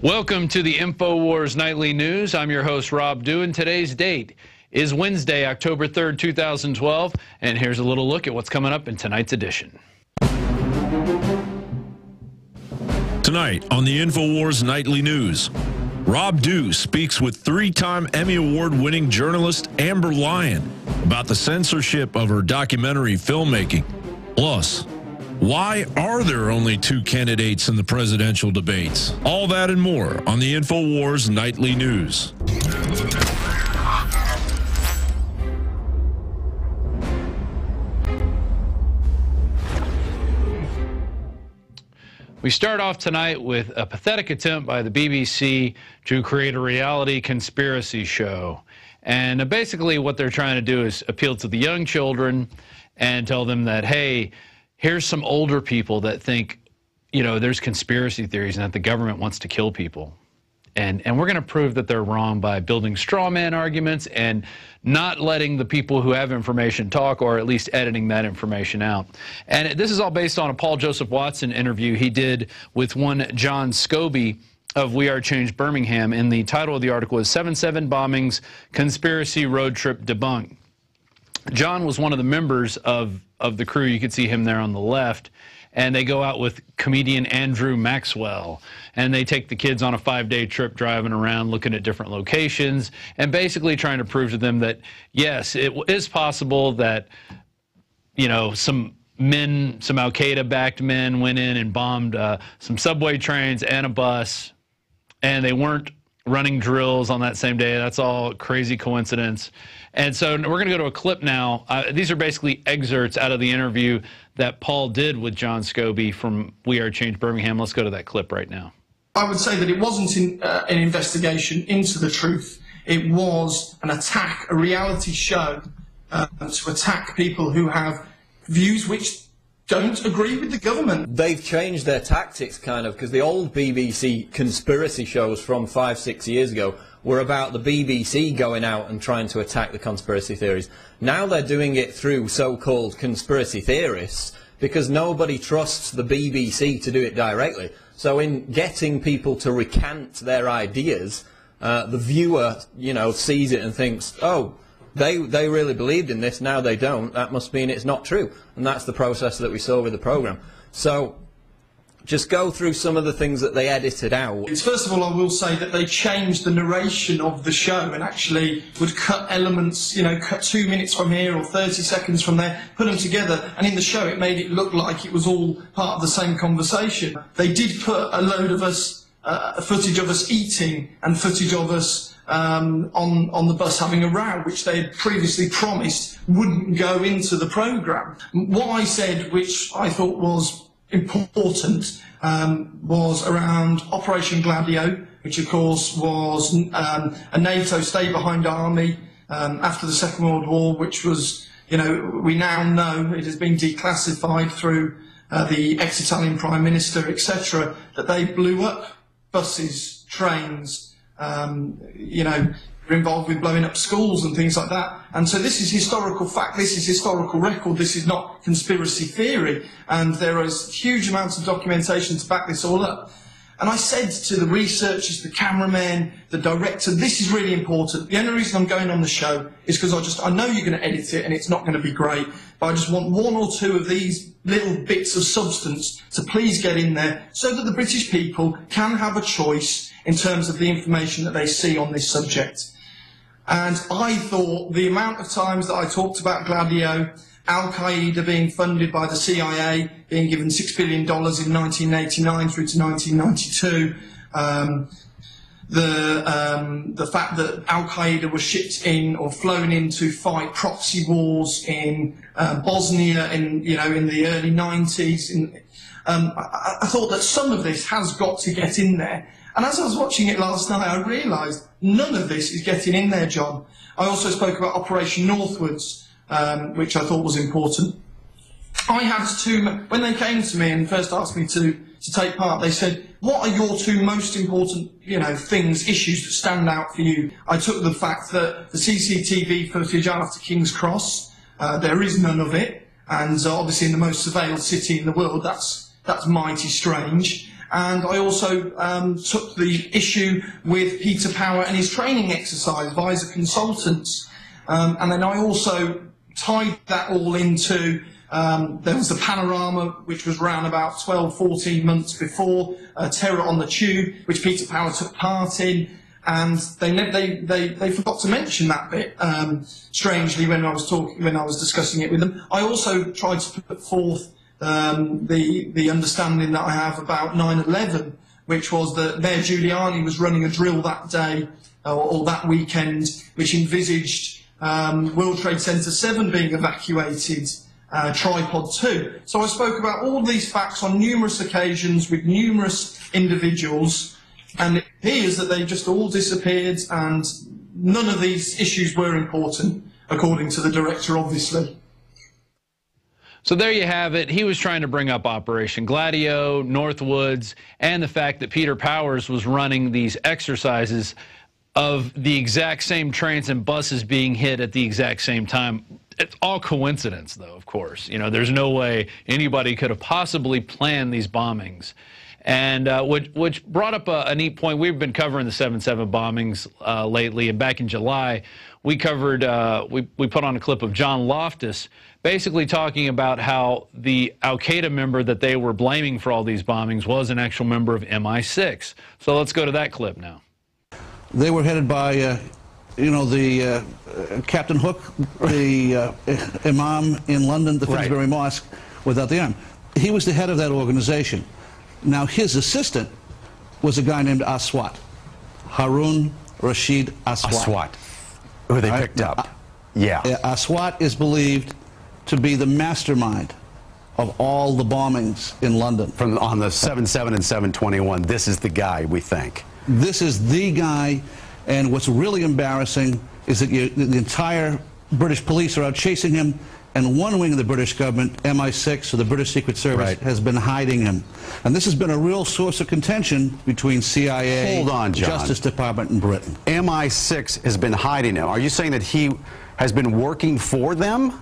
Welcome to the InfoWars Nightly News. I'm your host, Rob Dew, and today's date is Wednesday, October 3rd, 2012, and here's a little look at what's coming up in tonight's edition. Tonight on the InfoWars Nightly News, Rob Dew speaks with three-time Emmy Award-winning journalist Amber Lyon about the censorship of her documentary filmmaking. Plus, why are there only two candidates in the presidential debates? All that and more on the InfoWars Nightly News. We start off tonight with a pathetic attempt by the BBC to create a reality conspiracy show. And basically what they're trying to do is appeal to the young children and tell them that, hey, here's some older people that think, you know, there's conspiracy theories and that the government wants to kill people. And we're going to prove that they're wrong by building straw man arguments and not letting the people who have information talk, or at least editing that information out. And this is all based on a Paul Joseph Watson interview he did with one John Scobie of We Are Change Birmingham. And the title of the article is 7/7 Bombings, Conspiracy Road Trip Debunked. John was one of the members of the crew. You can see him there on the left. And they go out with comedian Andrew Maxwell, and they take the kids on a 5-day trip driving around looking at different locations and basically trying to prove to them that, yes, it is possible that, you know, some Al-Qaeda-backed men went in and bombed some subway trains and a bus, and they weren't running drills on that same day. That's all crazy coincidence. And so we're going to go to a clip now. These are basically excerpts out of the interview that Paul did with John Scobie from We Are Change Birmingham. Let's go to that clip right now. I would say that it wasn't an investigation into the truth. It was an attack, a reality show to attack people who have views which don't agree with the government. They've changed their tactics, kind of, because the old BBC conspiracy shows from 5-6 years ago were about the BBC going out and trying to attack the conspiracy theories. Now they're doing it through so-called conspiracy theorists because nobody trusts the BBC to do it directly. So in getting people to recant their ideas, the viewer, you know, sees it and thinks, oh, they really believed in this, now they don't. That must mean it's not true. And that's the process that we saw with the programme. So just go through some of the things that they edited out. First of all, I will say that they changed the narration of the show and actually would cut elements, you know, cut 2 minutes from here or 30 seconds from there, put them together, and in the show it made it look like it was all part of the same conversation. They did put a load of us, footage of us eating and footage of us on the bus having a row, which they had previously promised wouldn't go into the programme. What I said, which I thought was important, was around Operation Gladio, which of course was a NATO stay-behind army after the Second World War, which was, you know, we now know it has been declassified through the ex-Italian Prime Minister, etc., that they blew up buses, trains, you know, were involved with blowing up schools and things like that. And so this is historical fact, this is historical record, this is not conspiracy theory, and there is huge amounts of documentation to back this all up. And I said to the researchers, the cameramen, the director, this is really important. The only reason I'm going on the show is because I know you're going to edit it and it's not going to be great, but I just want one or two of these little bits of substance to please get in there so that the British people can have a choice in terms of the information that they see on this subject. And I thought the amount of times that I talked about Gladio, Al-Qaeda being funded by the CIA, being given $6 billion in 1989 through to 1992, the fact that Al-Qaeda was shipped in or flown in to fight proxy wars in Bosnia in the early 90s. I thought that some of this has got to get in there. And as I was watching it last night, I realised none of this is getting in there, John. I also spoke about Operation Northwards, which I thought was important. I had when they came to me and first asked me to take part, they said, what are your two most important, issues that stand out for you? I took the fact that the CCTV footage after King's Cross, there is none of it, and obviously in the most surveilled city in the world, that's mighty strange. And I also took the issue with Peter Power and his training exercise, Visor Consultants. And then I also tied that all into, there was the Panorama, which was around about 12, 14 months before, Terror on the Tube, which Peter Power took part in. And they forgot to mention that bit, strangely, when I was discussing it with them. I also tried to put forth the understanding that I have about 9/11, which was that Mayor Giuliani was running a drill that day or that weekend, which envisaged World Trade Center 7 being evacuated, Tripod 2. So I spoke about all these facts on numerous occasions with numerous individuals, and it appears that they just all disappeared, and none of these issues were important, according to the director, obviously. So there you have it. He was trying to bring up Operation Gladio, Northwoods, and the fact that Peter Powers was running these exercises of the exact same trains and buses being hit at the exact same time. It's all coincidence, though, of course. You know, there's no way anybody could have possibly planned these bombings. And which brought up a neat point. We've been covering the 7/7 bombings lately, and back in July, we covered, we put on a clip of John Loftus basically talking about how the al-Qaeda member that they were blaming for all these bombings was an actual member of MI6. So let's go to that clip now. They were headed by, you know, the Captain Hook, the imam in London, the Finsbury Mosque, without the arm. He was the head of that organization. Now, his assistant was a guy named Aswat, Harun Rashid Aswat. Aswat, who they picked up. Yeah. Aswat is believed to be the mastermind of all the bombings in London. On the 7/7 and 7/21, this is the guy, we think. This is the guy, and what's really embarrassing is that the entire British police are out chasing him, and one wing of the British government, MI6, or the British Secret Service, has been hiding him. And this has been a real source of contention between CIA, Hold on, John. Justice Department, and Britain. MI6 has been hiding him. Are you saying that he has been working for them?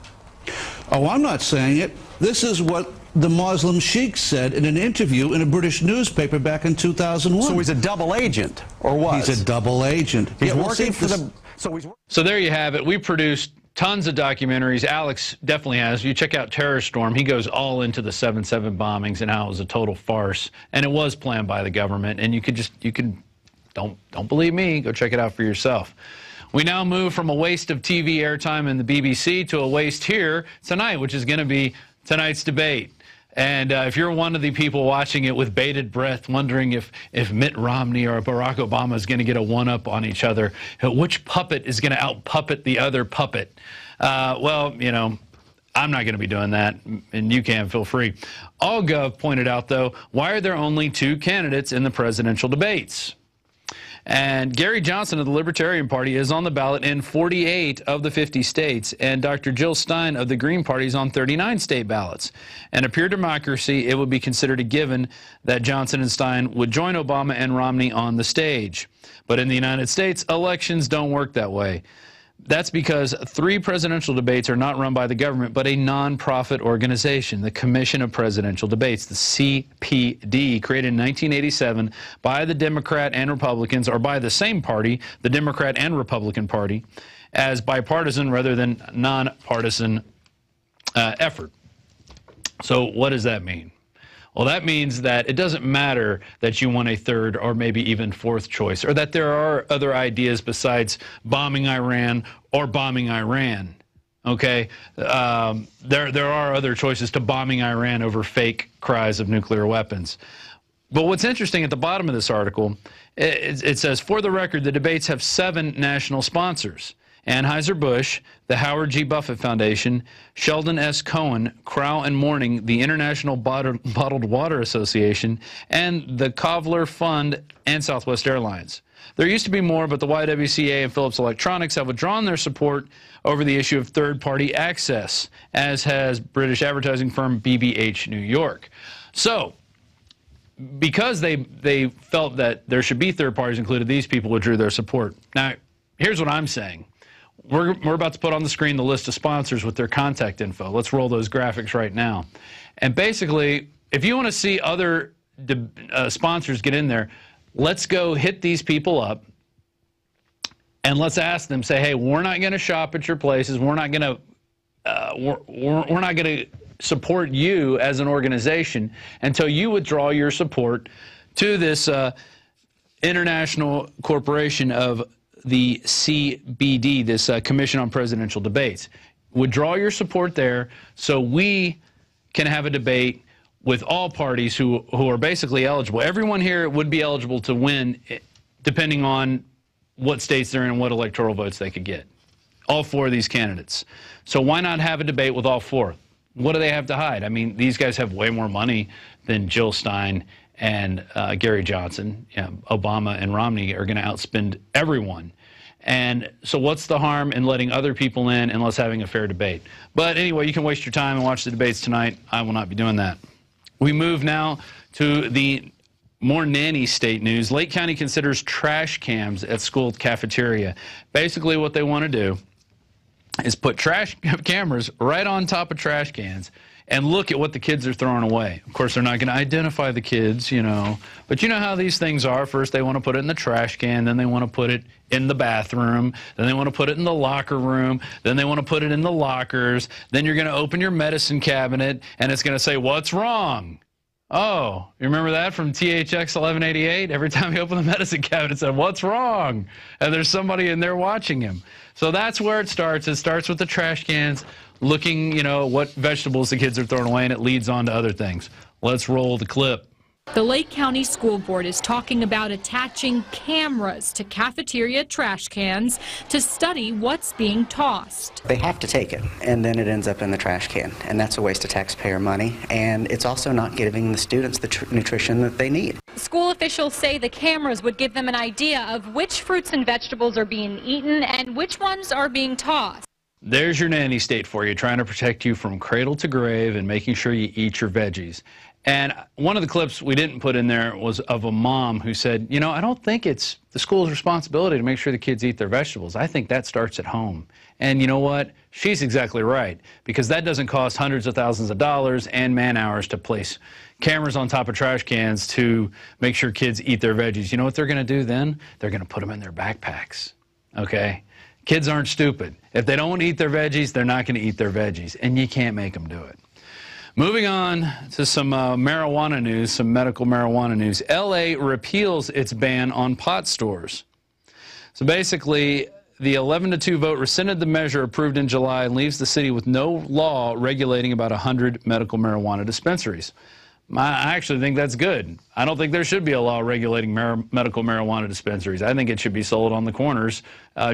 Oh, I'm not saying it. This is what the Muslim sheikh said in an interview in a British newspaper back in 2001. So he's a double agent, or what? He's a double agent. He's working for the... So there you have it. We produced tons of documentaries. Alex definitely has. You check out Terror Storm. He goes all into the 7/7 bombings and how it was a total farce, and it was planned by the government. And don't believe me. Go check it out for yourself. We now move from a waste of TV airtime in the BBC to a waste here tonight, which is going to be tonight's debate. And if you're one of the people watching it with bated breath, wondering if Mitt Romney or Barack Obama is going to get a one-up on each other, which puppet is going to out-puppet the other puppet? Well, you know, I'm not going to be doing that, and you can, feel free. AllGov pointed out, though, why are there only 2 candidates in the presidential debates? And Gary Johnson of the Libertarian Party is on the ballot in 48 of the 50 states, and Dr. Jill Stein of the Green Party is on 39 state ballots. In a pure democracy, it would be considered a given that Johnson and Stein would join Obama and Romney on the stage. But in the United States, elections don't work that way. That's because 3 presidential debates are not run by the government, but a non-profit organization, the Commission of Presidential Debates, the CPD, created in 1987 by the Democrat and Republicans, or by the same party, the Democrat and Republican Party, as bipartisan rather than non-partisan effort. So what does that mean? Well, that means that it doesn't matter that you want a 3rd or maybe even 4th choice, or that there are other ideas besides bombing Iran or bombing Iran. Okay? There are other choices to bombing Iran over fake cries of nuclear weapons. But what's interesting at the bottom of this article, it says, for the record, the debates have 7 national sponsors: Anheuser-Busch, the Howard G. Buffett Foundation, Sheldon S. Cohen, Crow and Morning, the International Bottled Water Association, and the Kovler Fund and Southwest Airlines. There used to be more, but the YWCA and Philips Electronics have withdrawn their support over the issue of third-party access, as has British advertising firm BBH New York. So, because they felt that there should be third parties included, these people withdrew their support. Now, here's what I'm saying. We're about to put on the screen the list of sponsors with their contact info. Let's roll those graphics right now. And basically, if you want to see other sponsors get in there, let's go hit these people up, and let's ask them, say, hey, we're not going to shop at your places. We're not going to we're not going to support you as an organization until you withdraw your support to this international corporation of the CBD, this Commission on Presidential Debates. Withdraw your support there so we can have a debate with all parties who are basically eligible. Everyone here would be eligible to win depending on what states they're in and what electoral votes they could get. All 4 of these candidates. So why not have a debate with all 4? What do they have to hide? I mean, these guys have way more money than Jill Stein and Gary Johnson. Obama and Romney are going to outspend everyone. And so what's the harm in letting other people in and let's having a fair debate? But anyway, you can waste your time and watch the debates tonight. I will not be doing that. We move now to the more nanny state news. Lake County considers trash cams at school cafeteria. Basically what they want to do is put trash cameras right on top of trash cans and look at what the kids are throwing away. Of course, they're not going to identify the kids, you know. But you know how these things are. First, they want to put it in the trash can. Then they want to put it in the bathroom. Then they want to put it in the locker room. Then they want to put it in the lockers. Then you're going to open your medicine cabinet, and it's going to say, what's wrong? Oh, you remember that from THX 1188? Every time you open the medicine cabinet, it said, what's wrong? And there's somebody in there watching him. So that's where it starts. It starts with the trash cans, looking, you know, what vegetables the kids are throwing away, and it leads on to other things. Let's roll the clip. The Lake County School Board is talking about attaching cameras to cafeteria trash cans to study what's being tossed. They have to take it, and then it ends up in the trash can, and that's a waste of taxpayer money, and it's also not giving the students the nutrition that they need. School officials say the cameras would give them an idea of which fruits and vegetables are being eaten and which ones are being tossed. There's your nanny state for you, trying to protect you from cradle to grave and making sure you eat your veggies. And one of the clips we didn't put in there was of a mom who said, you know, I don't think it's the school's responsibility to make sure the kids eat their vegetables. I think that starts at home. And you know what? She's exactly right, because that doesn't cost hundreds of thousands of dollars and man hours to place cameras on top of trash cans to make sure kids eat their veggies. You know what they're going to do then? They're going to put them in their backpacks, okay? Kids aren't stupid. If they don't want to eat their veggies, they're not going to eat their veggies, and you can't make them do it. Moving on to some marijuana news, some medical marijuana news. L.A. repeals its ban on pot stores. So basically, the 11-2 vote rescinded the measure approved in July and leaves the city with no law regulating about 100 medical marijuana dispensaries. I actually think that's good. I don't think there should be a law regulating medical marijuana dispensaries. I think it should be sold on the corners,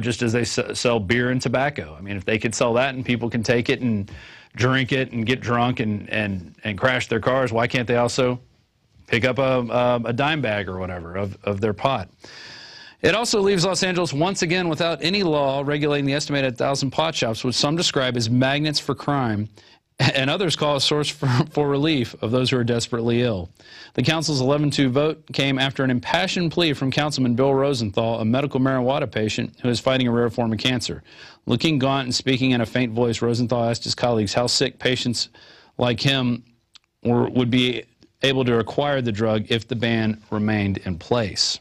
just as they sell beer and tobacco. I mean, if they could sell that and people can take it and drink it and get drunk and crash their cars, why can't they also pick up a dime bag or whatever of their pot? It also leaves Los Angeles once again without any law regulating the estimated 1,000 pot shops, which some describe as magnets for crime, and others call a source for relief of those who are desperately ill. The council's 11-2 vote came after an impassioned plea from Councilman Bill Rosenthal, a medical marijuana patient who is fighting a rare form of cancer. Looking gaunt and speaking in a faint voice, Rosenthal asked his colleagues how sick patients like him would be able to acquire the drug if the ban remained in place.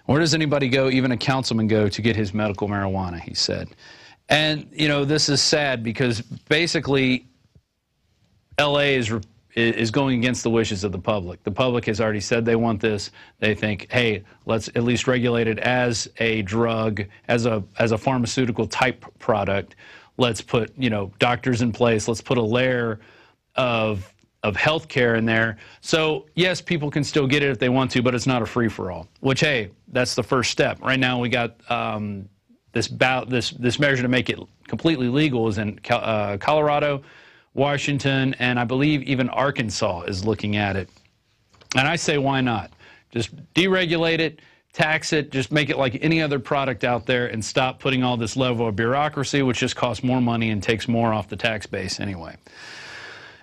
Where does anybody go, even a councilman go, to get his medical marijuana, he said. And, you know, this is sad because basically L.A. is going against the wishes of the public. The public has already said they want this. They think, hey, let's at least regulate it as a drug, as a pharmaceutical type product. Let's put, you know, doctors in place. Let's put a layer of health care in there. So, yes, people can still get it if they want to, but it's not a free-for-all, which, hey, that's the first step. Right now we got this measure to make it completely legal is in Colorado, Washington, and I believe even Arkansas is looking at it. And I say, why not? Just deregulate it, tax it, just make it like any other product out there and stop putting all this level of bureaucracy, which just costs more money and takes more off the tax base anyway.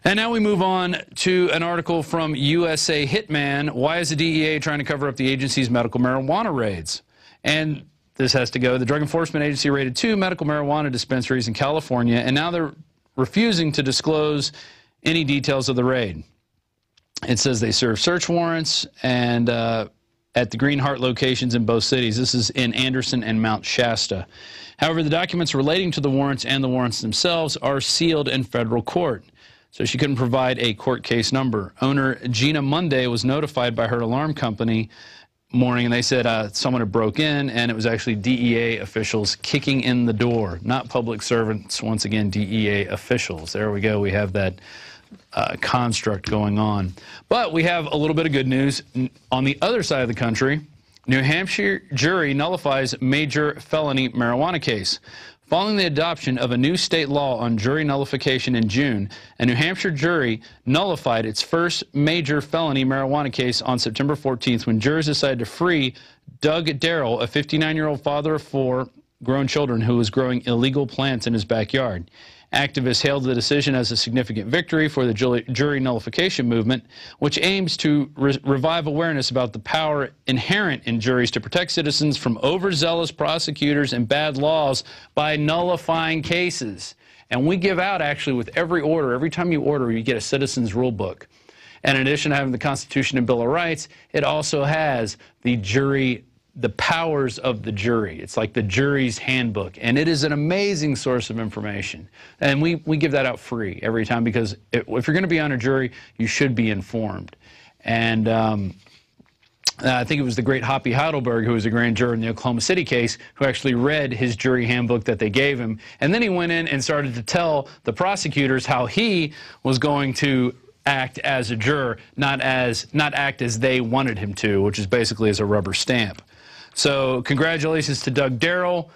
And now we move on to an article from USA Hitman. Why is the DEA trying to cover up the agency's medical marijuana raids? And this has to go. The Drug Enforcement Agency raided 2 medical marijuana dispensaries in California, and now they're refusing to disclose any details of the raid. It says they serve search warrants and at the Green Heart locations in both cities. This is in Anderson and Mount Shasta. However, the documents relating to the warrants and the warrants themselves are sealed in federal court, so she couldn't provide a court case number. Owner Gina Monday was notified by her alarm company morning, and they said someone had broke in, and it was actually DEA officials kicking in the door, not public servants. Once again, DEA officials. There we go. We have that construct going on. But we have a little bit of good news. On the other side of the country, New Hampshire jury nullifies major felony marijuana case. Following the adoption of a new state law on jury nullification in June, a New Hampshire jury nullified its first major felony marijuana case on September 14th when jurors decided to free Doug Darrell, a 59-year-old father of 4 grown children who was growing illegal plants in his backyard. Activists hailed the decision as a significant victory for the jury nullification movement, which aims to revive awareness about the power inherent in juries to protect citizens from overzealous prosecutors and bad laws by nullifying cases. And we give out, actually, with every order, every time you order, you get a citizen's rule book. And in addition to having the Constitution and Bill of Rights, it also has the powers of the jury. It's like the jury's handbook, and it is an amazing source of information. And we give that out free every time because if you're going to be on a jury, you should be informed. And I think it was the great Hoppy Heidelberg, who was a grand juror in the Oklahoma City case, who actually read his jury handbook that they gave him. And then he went in and started to tell the prosecutors how he was going to act as a juror, not act as they wanted him to, which is basically as a rubber stamp. So congratulations to Doug Darrell.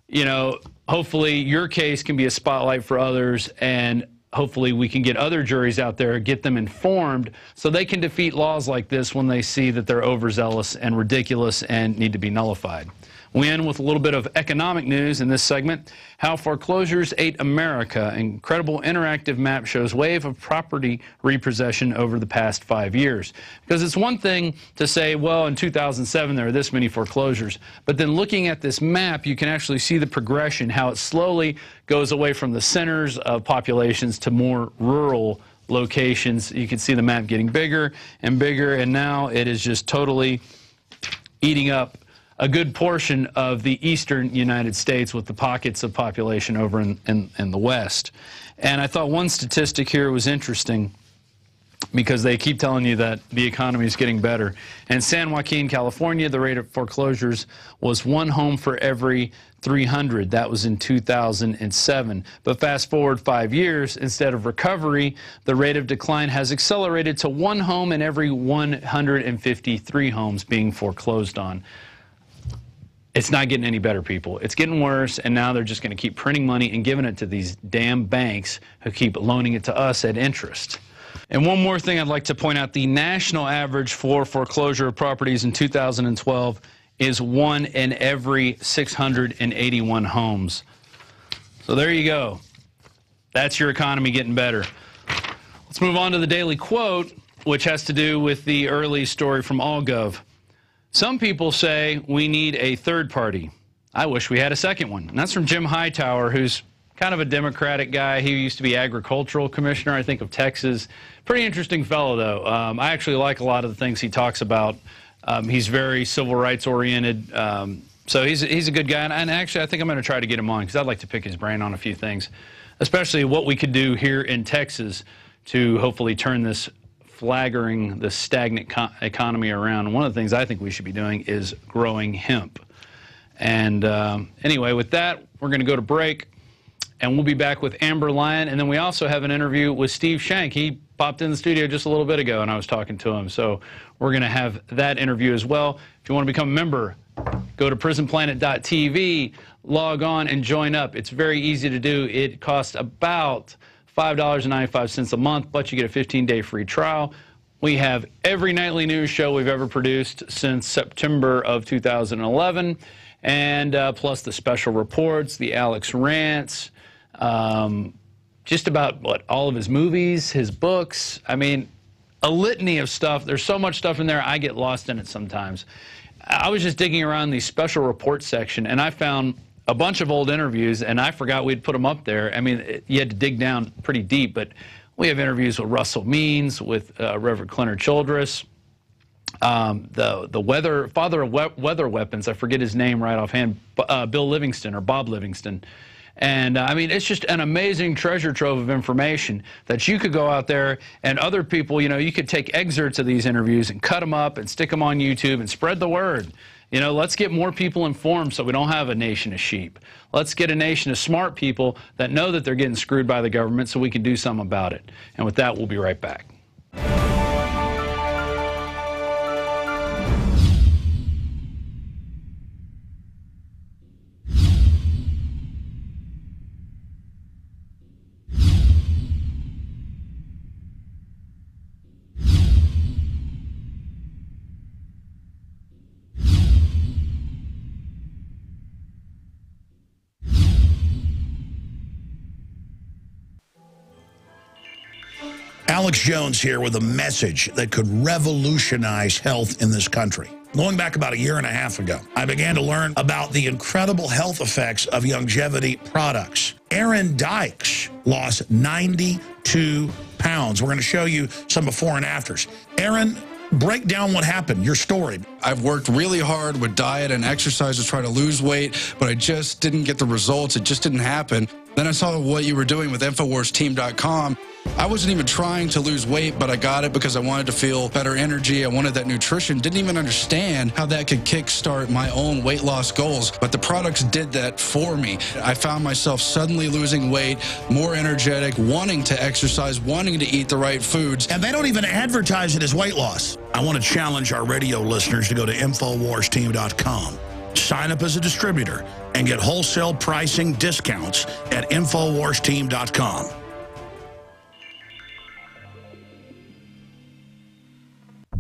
You know, hopefully your case can be a spotlight for others, and hopefully we can get other juries out there, get them informed so they can defeat laws like this when they see that they're overzealous and ridiculous and need to be nullified. We end with a little bit of economic news in this segment. How foreclosures ate America. An incredible interactive map shows wave of property repossession over the past 5 years. Because it's one thing to say, well, in 2007 there were this many foreclosures. But then looking at this map, you can actually see the progression, how it slowly goes away from the centers of populations to more rural locations. You can see the map getting bigger and bigger, and now it is just totally eating up a good portion of the eastern United States with the pockets of population over in the West. And I thought one statistic here was interesting because they keep telling you that the economy is getting better. In San Joaquin, California, the rate of foreclosures was 1 home for every 300. That was in 2007. But fast forward 5 years, instead of recovery, the rate of decline has accelerated to 1 home in every 153 homes being foreclosed on. It's not getting any better, people. It's getting worse, and now they're just going to keep printing money and giving it to these damn banks who keep loaning it to us at interest. And one more thing I'd like to point out, the national average for foreclosure of properties in 2012 is 1 in every 681 homes. So there you go. That's your economy getting better. Let's move on to the daily quote, which has to do with the early story from AllGov. Some people say we need a third party. I wish we had a second one. And that's from Jim Hightower, who's kind of a Democratic guy. He used to be agricultural commissioner, I think, of Texas. Pretty interesting fellow, though. I actually like a lot of the things he talks about. He's very civil rights oriented. So he's a good guy. And actually, I think I'm going to try to get him on because I'd like to pick his brain on a few things, especially what we could do here in Texas to hopefully turn this flagging the stagnant economy around. One of the things I think we should be doing is growing hemp. And anyway, with that, we're going to go to break, and we'll be back with Amber Lyon. And then we also have an interview with Steve Shank. He popped in the studio just a little bit ago, and I was talking to him. So we're going to have that interview as well. If you want to become a member, go to prisonplanet.tv, log on, and join up. It's very easy to do. It costs about $5.95 a month, but you get a 15-day free trial. We have every nightly news show we've ever produced since September of 2011, and plus the special reports, the Alex rants, just about, all of his movies, his books. I mean, a litany of stuff. There's so much stuff in there, I get lost in it sometimes. I was just digging around the special reports section, and I found a bunch of old interviews, and I forgot we'd put them up there. I mean, you had to dig down pretty deep, but We have interviews with Russell Means, with Reverend Clinton Childress, the father of weather weapons, I forget his name right offhand, Bill Livingston or Bob Livingston. And I mean, it's just an amazing treasure trove of information that you could go out there and other people, you know, you could take excerpts of these interviews and cut them up and stick them on YouTube and spread the word. You know, let's get more people informed so we don't have a nation of sheep. Let's get a nation of smart people that know that they're getting screwed by the government so we can do something about it. And with that, we'll be right back. Alex Jones here with a message that could revolutionize health in this country. Going back about 1.5 years ago, I began to learn about the incredible health effects of longevity products. Aaron Dykes lost 92 pounds. We're going to show you some before and afters. Aaron, break down what happened, your story. I've worked really hard with diet and exercise to try to lose weight, but I just didn't get the results. It just didn't happen. Then I saw what you were doing with InfoWarsTeam.com. I wasn't even trying to lose weight, but I got it because I wanted to feel better energy. I wanted that nutrition. Didn't even understand how that could kickstart my own weight loss goals, but the products did that for me. I found myself suddenly losing weight, more energetic, wanting to exercise, wanting to eat the right foods. And they don't even advertise it as weight loss. I want to challenge our radio listeners to go to InfoWarsTeam.com. Sign up as a distributor and get wholesale pricing discounts at InfoWarsTeam.com.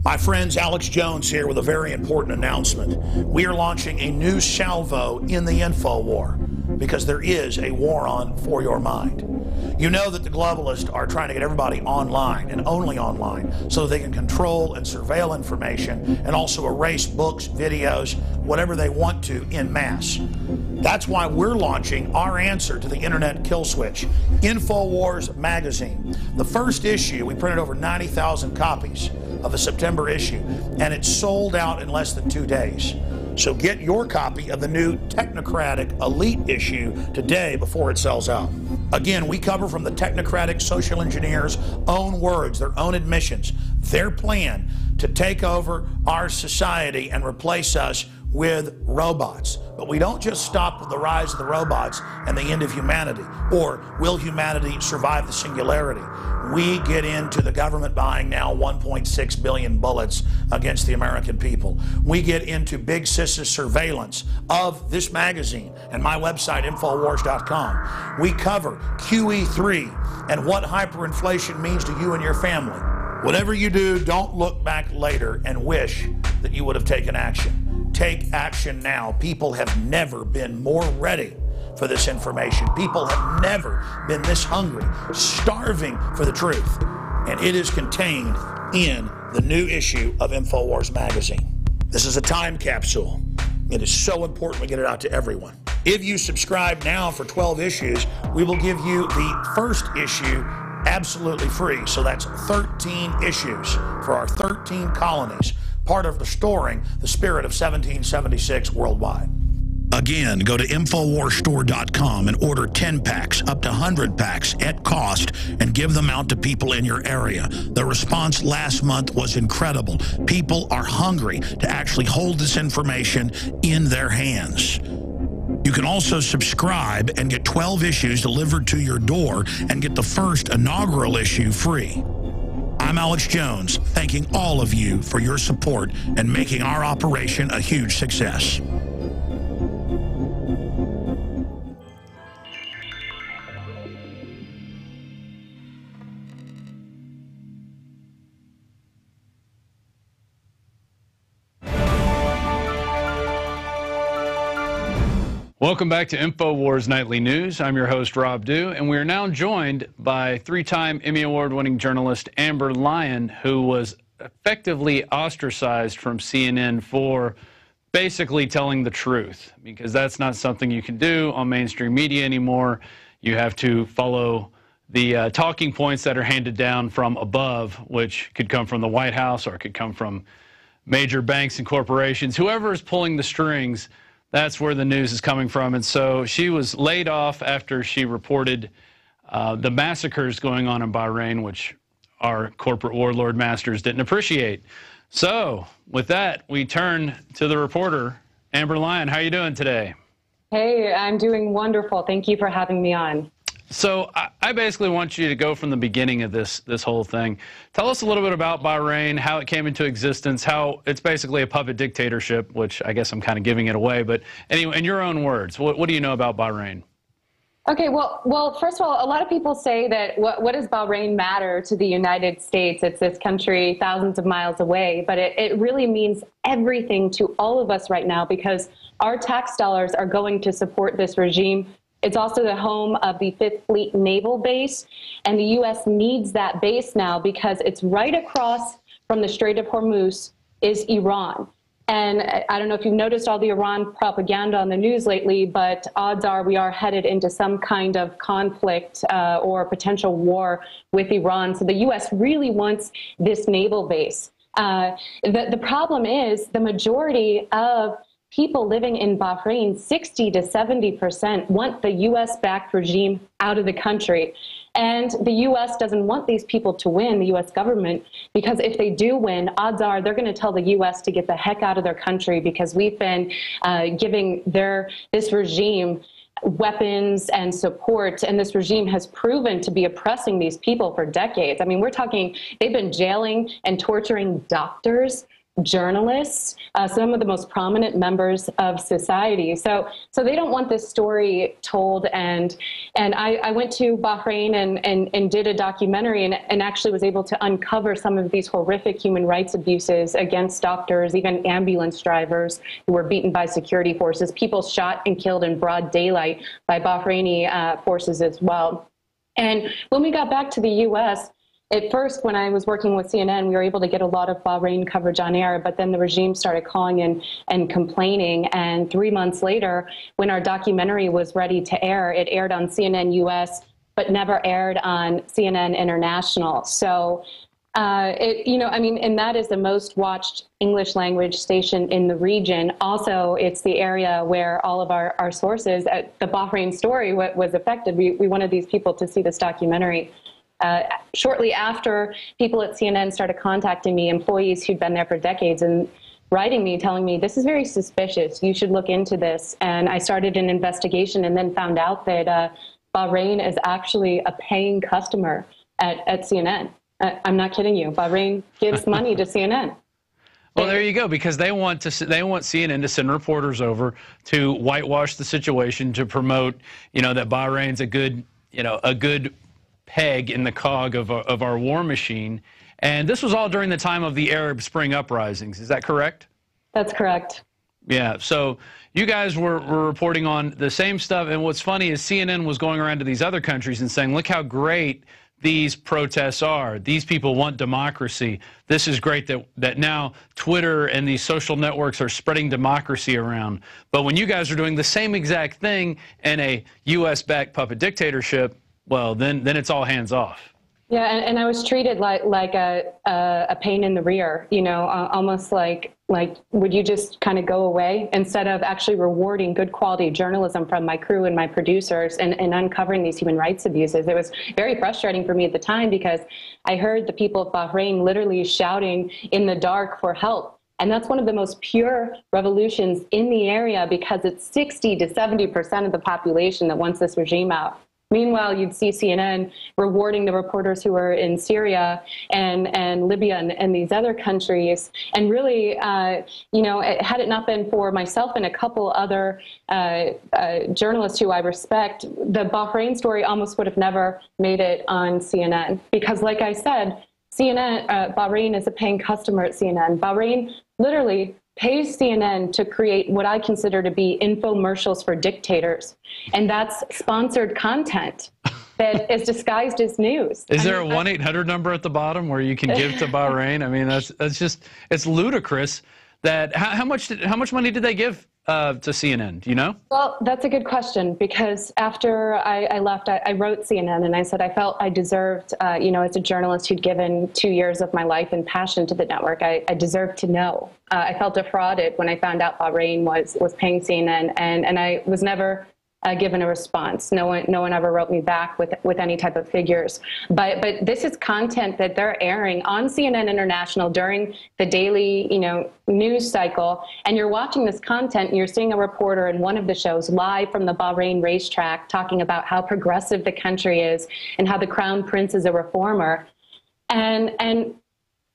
My friends, Alex Jones here with a very important announcement. We are launching a new salvo in the InfoWar because there is a war on for your mind. You know that the globalists are trying to get everybody online and only online so that they can control and surveil information and also erase books, videos, whatever they want to en masse. That's why we're launching our answer to the internet kill switch, InfoWars magazine. The first issue, we printed over 90,000 copies of the September issue, and it's sold out in less than 2 days. So get your copy of the new technocratic elite issue today before it sells out. Again, we cover from the technocratic social engineers' own words, their own admissions, their plan to take over our society and replace us with robots. But we don't just stop with the rise of the robots and the end of humanity, or will humanity survive the singularity? We get into the government buying now 1.6 billion bullets against the American people. We get into big sis's surveillance of this magazine and my website, InfoWars.com. We cover QE3 and what hyperinflation means to you and your family. Whatever you do, don't look back later and wish that you would have taken action. Take action now. People have never been more ready for this information. People have never been this hungry, starving for the truth. And it is contained in the new issue of InfoWars magazine. This is a time capsule. It is so important we get it out to everyone. If you subscribe now for 12 issues, we will give you the first issue absolutely free. So that's 13 issues for our 13 colonies, part of restoring the spirit of 1776 worldwide. Again, go to InfoWarsStore.com and order 10 packs, up to 100 packs at cost, and give them out to people in your area. The response last month was incredible. People are hungry to actually hold this information in their hands. You can also subscribe and get 12 issues delivered to your door and get the first inaugural issue free. I'm Alex Jones, thanking all of you for your support and making our operation a huge success. Welcome back to InfoWars Nightly News. I'm your host, Rob Dew, and we are now joined by three-time Emmy Award-winning journalist Amber Lyon, who was effectively ostracized from CNN for basically telling the truth, because that's not something you can do on mainstream media anymore. You have to follow the talking points that are handed down from above, which could come from the White House or it could come from major banks and corporations. Whoever is pulling the strings, that's where the news is coming from. And so she was laid off after she reported the massacres going on in Bahrain, which our corporate warlord masters didn't appreciate. So with that, we turn to the reporter, Amber Lyon. How are you doing today? Hey, I'm doing wonderful. Thank you for having me on. So I basically want you to go from the beginning of this whole thing. Tell us a little bit about Bahrain, how it came into existence, how it's basically a puppet dictatorship, which I guess I'm kind of giving it away. But anyway, in your own words, what do you know about Bahrain? Okay, well, first of all, a lot of people say that what does Bahrain matter to the United States? It's this country thousands of miles away, but it really means everything to all of us right now because our tax dollars are going to support this regime. It's also the home of the 5th Fleet Naval Base, and the U.S. needs that base now because it's right across from the Strait of Hormuz is Iran. And I don't know if you've noticed all the Iran propaganda on the news lately, but odds are we are headed into some kind of conflict or potential war with Iran. So the U.S. really wants this naval base. The problem is the majority of people living in Bahrain, 60 to 70%, want the U.S.-backed regime out of the country. And the U.S. doesn't want these people to win, the U.S. government, because if they do win, odds are they're going to tell the U.S. to get the heck out of their country because we've been giving this regime weapons and support, and this regime has proven to be oppressing these people for decades. I mean, we're talking, they've been jailing and torturing doctors, journalists, some of the most prominent members of society. So they don't want this story told. And I went to Bahrain and did a documentary and actually was able to uncover some of these horrific human rights abuses against doctors, even ambulance drivers who were beaten by security forces, people shot and killed in broad daylight by Bahraini forces as well. And when we got back to the U.S., at first, when I was working with CNN, we were able to get a lot of Bahrain coverage on air, but then the regime started calling in and complaining. And 3 months later, when our documentary was ready to air, it aired on CNN US, but never aired on CNN International. So, and that is the most watched English language station in the region. Also, it's the area where all of our sources, the Bahrain story was affected. We wanted these people to see this documentary. Shortly after, people at CNN started contacting me, employees who'd been there for decades, and writing me, telling me, this is very suspicious, you should look into this. And I started an investigation and then found out that Bahrain is actually a paying customer at CNN. I'm not kidding you. Bahrain gives money to CNN. Well, there you go, because they want CNN to send reporters over to whitewash the situation, to promote, that Bahrain's a good peg in the cog of our war machine. And this was all during the time of the Arab Spring uprisings. Is that correct? That's correct. Yeah. So you guys were reporting on the same stuff. And what's funny is CNN was going around to these other countries and saying, look how great these protests are. These people want democracy. This is great that now Twitter and these social networks are spreading democracy around. But when you guys are doing the same exact thing in a U.S.-backed puppet dictatorship, well, then it's all hands off. Yeah, and I was treated like a pain in the rear, almost like would you just kind of go away, instead of actually rewarding good quality journalism from my crew and my producers and uncovering these human rights abuses. It was very frustrating for me at the time because I heard the people of Bahrain literally shouting in the dark for help. And that's one of the most pure revolutions in the area because it's 60 to 70% of the population that wants this regime out. Meanwhile, you'd see CNN rewarding the reporters who are in Syria and Libya and these other countries. And really, had it not been for myself and a couple other journalists who I respect, the Bahrain story almost would have never made it on CNN. Because like I said, Bahrain is a paying customer at CNN. Bahrain literally pays CNN to create what I consider to be infomercials for dictators. And that's sponsored content that is disguised as news. Is there a 1-800 number at the bottom where you can give to Bahrain? I mean, that's just, it's ludicrous that how much money did they give to CNN? Do you know? Well, that's a good question, because after I left, I wrote CNN, and I said I felt I deserved, you know, as a journalist who'd given 2 years of my life and passion to the network, I deserved to know. I felt defrauded when I found out Bahrain was paying CNN, and I was never given a response. No one ever wrote me back with any type of figures. But this is content that they're airing on CNN International during the daily, you know, news cycle. And you're watching this content, and you're seeing a reporter in one of the shows live from the Bahrain racetrack talking about how progressive the country is and how the crown prince is a reformer. And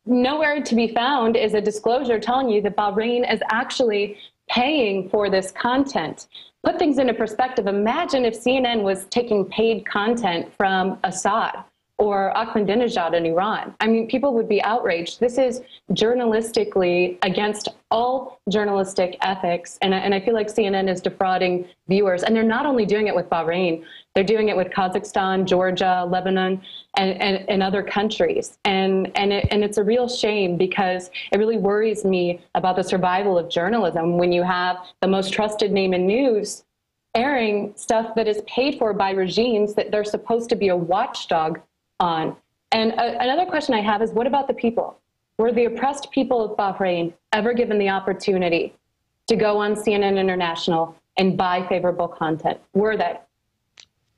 nowhere to be found is a disclosure telling you that Bahrain is actually paying for this content. Put things into perspective. Imagine if CNN was taking paid content from Assad or Ahmadinejad in Iran. I mean, people would be outraged. This is journalistically against all journalistic ethics, and I feel like CNN is defrauding viewers. And they're not only doing it with Bahrain, they're doing it with Kazakhstan, Georgia, Lebanon, and other countries. And it's a real shame, because it really worries me about the survival of journalism when you have the most trusted name in news airing stuff that is paid for by regimes that they're supposed to be a watchdog on. And another question I have is, what about the people? Were the oppressed people of Bahrain ever given the opportunity to go on CNN International and buy favorable content? Were they?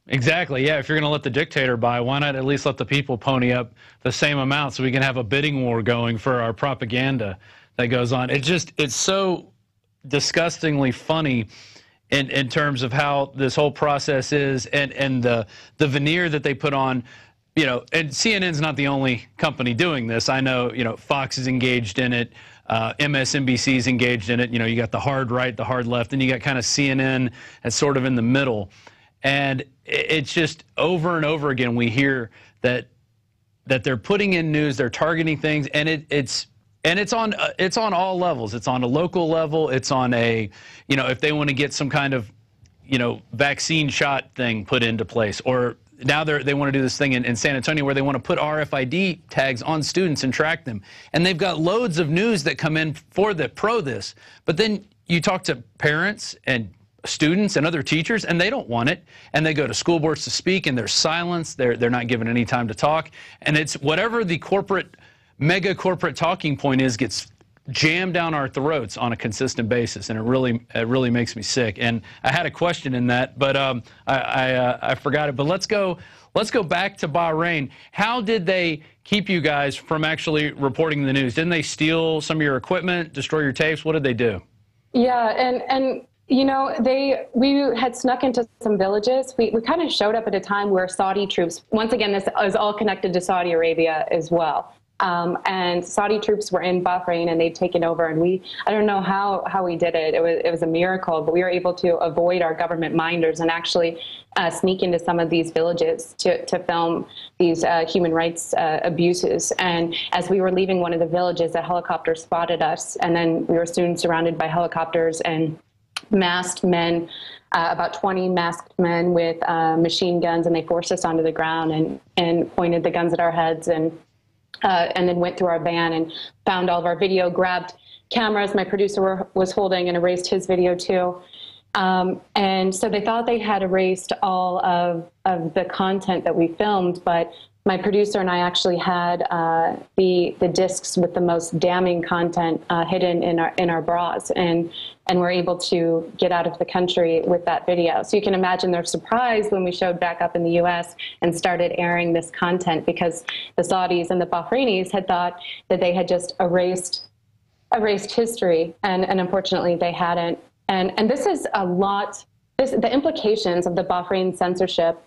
Exactly. Yeah. If you're going to let the dictator buy, why not at least let the people pony up the same amount so we can have a bidding war going for our propaganda that goes on? It's so disgustingly funny in terms of how this whole process is, and the veneer that they put on. You know, and CNN's not the only company doing this. I know, you know, Fox is engaged in it. MSNBC's engaged in it. You know, you got the hard right, the hard left, and you got kind of CNN as sort of in the middle. And it's just over and over again we hear that they're putting in news, they're targeting things, and it's on all levels. It's on a local level. It's on a, you know, if they want to get some kind of, you know, vaccine shot thing put into place, or now they want to do this thing in San Antonio where they want to put RFID tags on students and track them. And they've got loads of news that come in for this. But then you talk to parents and students and other teachers, and they don't want it. And they go to school boards to speak, and there's silence. They're not given any time to talk. And it's whatever the mega corporate talking point is gets jammed down our throats on a consistent basis, and it really makes me sick. And I had a question in that, but I forgot it. But let's go back to Bahrain. How did they keep you guys from actually reporting the news? Didn't they steal some of your equipment, destroy your tapes? What did they do? Yeah, and you know, we had snuck into some villages. We kind of showed up at a time where Saudi troops, once again, this is all connected to Saudi Arabia as well. And Saudi troops were in Bahrain, and they'd taken over, and I don't know how we did it. It was a miracle, but we were able to avoid our government minders and actually sneak into some of these villages to film these human rights abuses. And as we were leaving one of the villages, a helicopter spotted us, and then we were soon surrounded by helicopters and masked men, about 20 masked men with machine guns, and they forced us onto the ground and pointed the guns at our heads, and then went through our van and found all of our video, grabbed cameras my producer was holding, and erased his video too. And so they thought they had erased all of the content that we filmed, but my producer and I actually had the discs with the most damning content hidden in our bras, and were able to get out of the country with that video. So you can imagine their surprise when we showed back up in the U.S. and started airing this content, because the Saudis and the Bahrainis had thought that they had just erased history, and unfortunately they hadn't. And this is a lot. The implications of the Bahrain censorship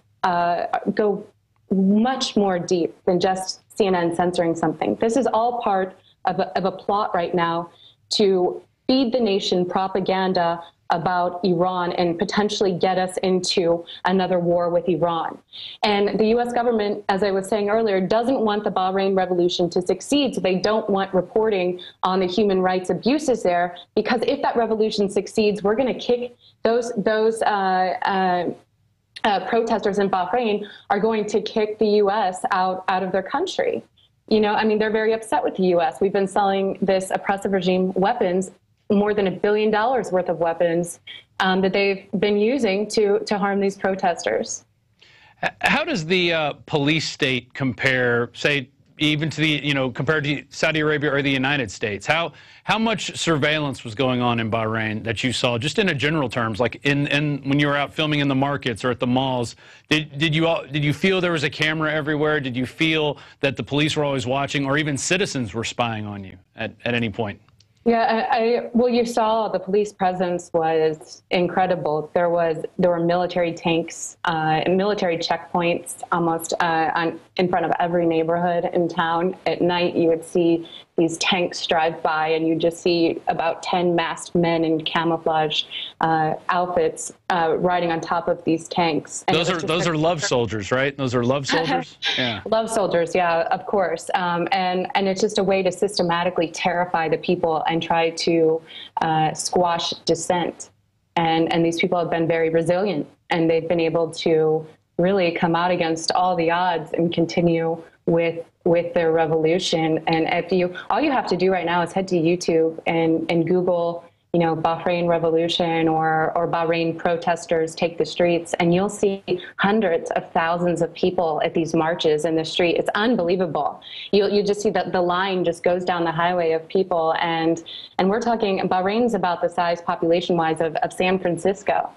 go much more deep than just CNN censoring something. This is all part of a plot right now to feed the nation propaganda about Iran and potentially get us into another war with Iran. And the U.S. government, as I was saying earlier, doesn't want the Bahrain Revolution to succeed, so they don't want reporting on the human rights abuses there, because if that revolution succeeds, we're going to kick those protesters in Bahrain are going to kick the U.S. out of their country. You know, I mean, they're very upset with the U.S. We've been selling this oppressive regime weapons more than $1 billion worth of weapons that they've been using to harm these protesters. How does the police state compare, say, even to the, compared to Saudi Arabia or the United States? How much surveillance was going on in Bahrain that you saw, just in general terms, like when you were out filming in the markets or at the malls? Did you feel there was a camera everywhere? Did you feel that the police were always watching, or even citizens were spying on you at any point? Yeah, well, you saw the police presence was incredible. There were military tanks, military checkpoints almost in front of every neighborhood in town. At night, you would see these tanks drive by, and you just see about 10 masked men in camouflage outfits riding on top of these tanks. And those are love soldiers, right? Those are love soldiers? Yeah. Love soldiers, yeah, of course. And it's just a way to systematically terrify the people and try to squash dissent. And these people have been very resilient, and they've been able to really come out against all the odds and continue with their revolution. And all you have to do right now is head to YouTube and Google, Bahrain revolution or Bahrain protesters take the streets, and you'll see hundreds of thousands of people at these marches in the street. It's unbelievable. You just see that the line just goes down the highway of people, and we're talking, Bahrain's about the size population-wise of San Francisco.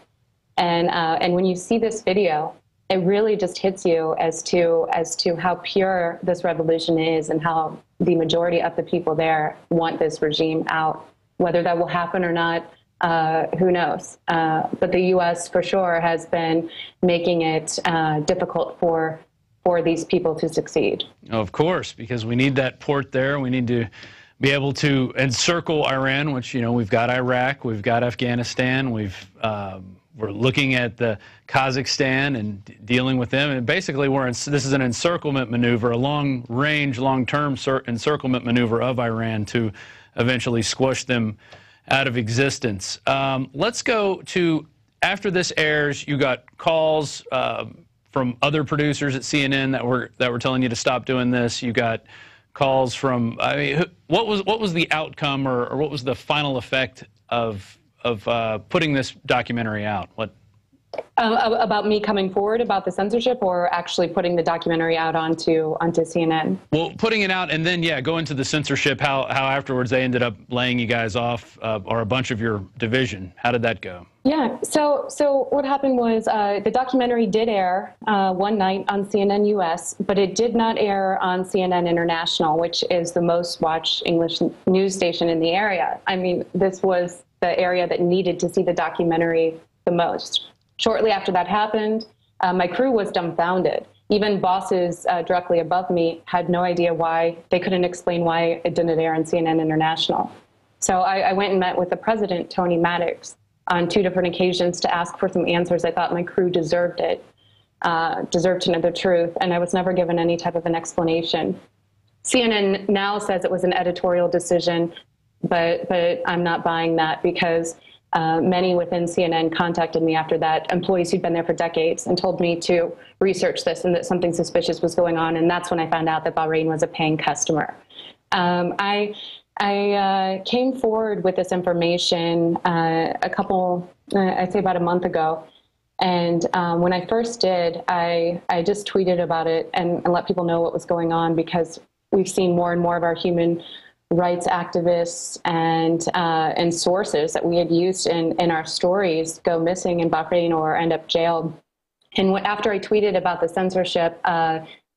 And when you see this video, it really just hits you as to how pure this revolution is and how the majority of the people there want this regime out. Whether that will happen or not, who knows? But the U.S. for sure has been making it difficult for these people to succeed. Of course, because we need that port there. We need to be able to encircle Iran, which, we've got Iraq, we've got Afghanistan, we're looking at the Kazakhstan and dealing with them. And basically, this is an encirclement maneuver, a long-range, long-term encirclement maneuver of Iran to eventually squash them out of existence. Let's go to, after this airs, you got calls from other producers at CNN that were telling you to stop doing this. You got calls from, what was the outcome or what was the final effect of putting this documentary out? About me coming forward about the censorship, or actually putting the documentary out onto CNN? Well, putting it out, and then, go into the censorship, how afterwards they ended up laying you guys off, or a bunch of your division. How did that go? Yeah, so what happened was the documentary did air one night on CNN US, but it did not air on CNN International, which is the most watched English news station in the area. I mean, this was the area that needed to see the documentary the most. Shortly after that happened, my crew was dumbfounded. Even bosses directly above me had no idea why. They couldn't explain why it didn't air on CNN International. So I went and met with the president, Tony Maddox, on 2 different occasions to ask for some answers. I thought my crew deserved it, deserved to know the truth, and I was never given any type of an explanation. CNN now says it was an editorial decision, but I'm not buying that, because many within CNN contacted me after that, employees who'd been there for decades, and told me to research this and that something suspicious was going on. And that's when I found out that Bahrain was a paying customer. I came forward with this information I'd say about a month ago. And when I first did, I just tweeted about it and let people know what was going on, because we've seen more and more of our human rights activists and sources that we had used in our stories go missing in Bahrain or end up jailed. And after I tweeted about the censorship,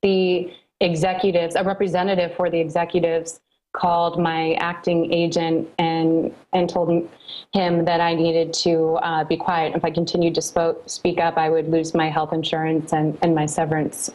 the executives, a representative for the executives, called my acting agent and told him that I needed to be quiet. If I continued to speak up, I would lose my health insurance and my severance.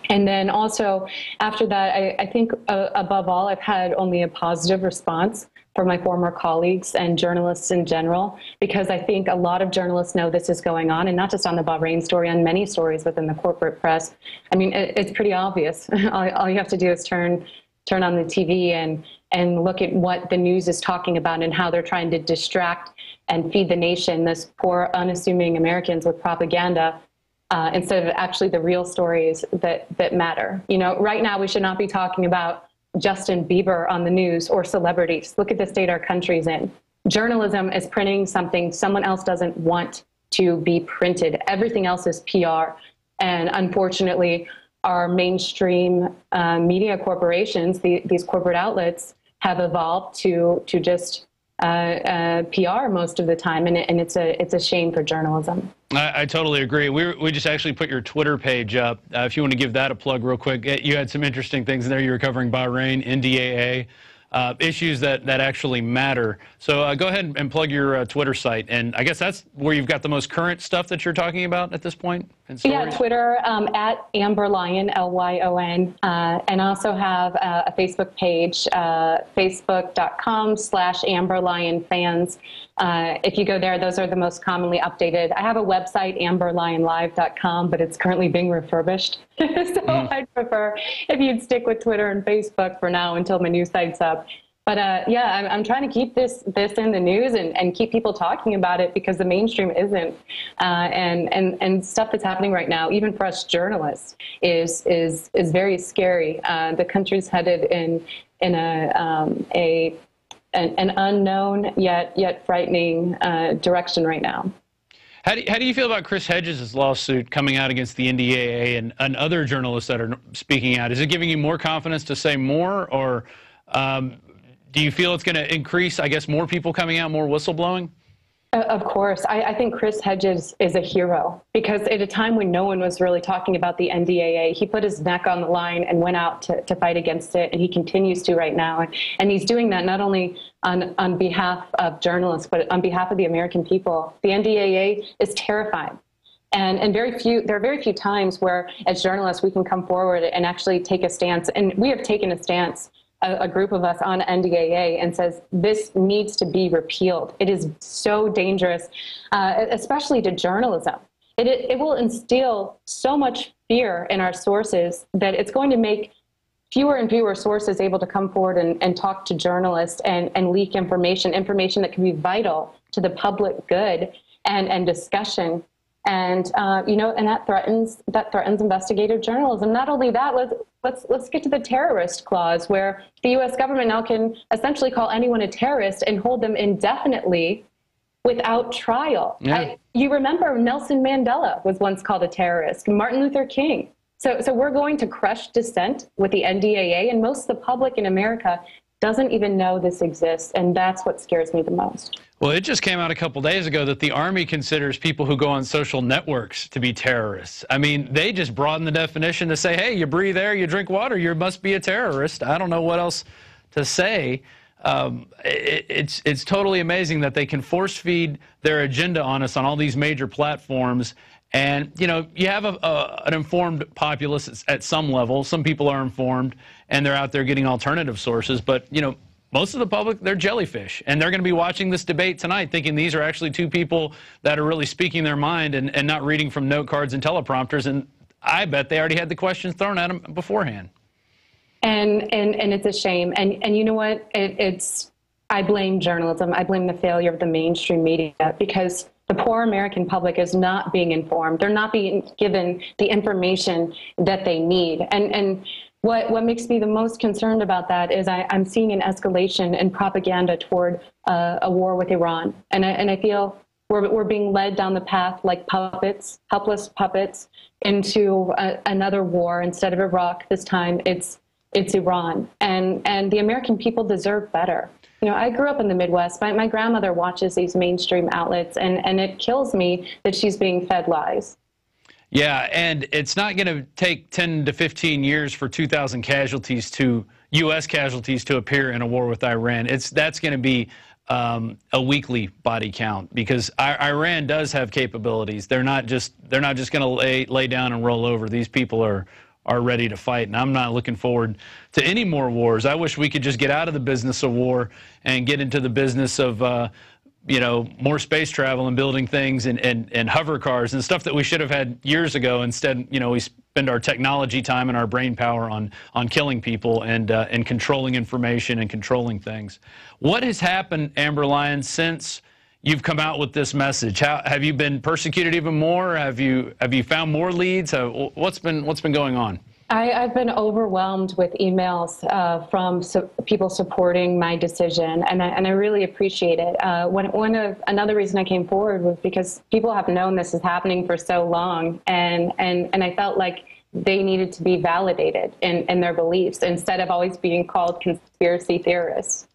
And then also after that, I think above all, I've had only a positive response from my former colleagues and journalists in general, because I think a lot of journalists know this is going on, and not just on the Bahrain story, on many stories within the corporate press. I mean, it's pretty obvious. All you have to do is turn on the TV and look at what the news is talking about and how they're trying to distract and feed the nation, this poor, unassuming Americans, with propaganda, instead of actually the real stories that matter. You know, right now we should not be talking about Justin Bieber on the news or celebrities. Look at the state our country's in. Journalism is printing something someone else doesn't want to be printed. Everything else is PR. And unfortunately, our mainstream media corporations, these corporate outlets, have evolved to just PR most of the time, and it's a shame for journalism. I totally agree. We just actually put your Twitter page up. If you want to give that a plug real quick, you had some interesting things in there. You were covering Bahrain, NDAA, issues that actually matter. So go ahead and plug your Twitter site, and I guess that's where you've got the most current stuff that you're talking about at this point. Yeah, Twitter at Amber Lyon, Lyon, and I also have a Facebook page, facebook.com/AmberLionFans. If you go there, those are the most commonly updated. I have a website, amberlionlive.com, but it's currently being refurbished. So I'd prefer if you'd stick with Twitter and Facebook for now until my new site's up. But yeah, I'm trying to keep this in the news and keep people talking about it, because the mainstream isn't. And stuff that's happening right now, even for us journalists, is very scary. The country's headed in an unknown yet frightening direction right now. How do you feel about Chris Hedges' lawsuit coming out against the NDAA and other journalists that are speaking out? Is it giving you more confidence to say more, or do you feel it's going to increase, I guess, more people coming out, more whistleblowing? Of course. I think Chris Hedges is a hero, because at a time when no one was really talking about the NDAA, he put his neck on the line and went out to fight against it, and he continues to right now. And he's doing that not only on behalf of journalists, but on behalf of the American people. The NDAA is terrifying. And there are very few times where, as journalists, we can come forward and actually take a stance. And we have taken a stance, a group of us, on NDAA, and says this needs to be repealed. It is so dangerous, especially to journalism. It will instill so much fear in our sources that it's going to make fewer and fewer sources able to come forward and talk to journalists and leak information that can be vital to the public good and discussion. And and that threatens investigative journalism. Not only that, let's get to the terrorist clause, where the U.S. government now can essentially call anyone a terrorist and hold them indefinitely without trial. Yeah. You remember Nelson Mandela was once called a terrorist, Martin Luther King. So we're going to crush dissent with the NDAA, and most of the public in America doesn't even know this exists, and that's what scares me the most. Well, it just came out a couple days ago that the Army considers people who go on social networks to be terrorists. I mean, they just broaden the definition to say, hey, you breathe air, you drink water, you must be a terrorist. I don't know what else to say. It's totally amazing that they can force feed their agenda on us on all these major platforms. And, you have an informed populace at some level. Some people are informed, and they're out there getting alternative sources. But, most of the public, they're jellyfish. And they're going to be watching this debate tonight thinking these are actually two people that are really speaking their mind and not reading from note cards and teleprompters. And I bet they already had the questions thrown at them beforehand. And it's a shame. And you know what? I blame journalism. I blame the failure of the mainstream media, because the poor American public is not being informed. They're not being given the information that they need. And what makes me the most concerned about that is I'm seeing an escalation in propaganda toward a war with Iran. And I feel we're being led down the path like puppets, helpless puppets, into another war. Instead of Iraq this time, it's Iran. And the American people deserve better. I grew up in the Midwest. My grandmother watches these mainstream outlets, and it kills me that she's being fed lies. Yeah, and it's not going to take 10 to 15 years for 2,000 casualties U.S. casualties to appear in a war with Iran. That's going to be a weekly body count, because Iran does have capabilities. They're not just going to lay down and roll over. These people are ready to fight, and I'm not looking forward to any more wars. I wish we could just get out of the business of war and get into the business of more space travel and building things and hover cars and stuff that we should have had years ago. Instead, we spend our technology time and our brain power on killing people and controlling information and controlling things. What has happened, Amber Lyon, since you've come out with this message? Have you been persecuted even more? Have you found more leads? What's been going on? I've been overwhelmed with emails from people supporting my decision, and I really appreciate it. Another reason I came forward was because people have known this is happening for so long, and I felt like they needed to be validated in their beliefs instead of always being called conspiracy theorists.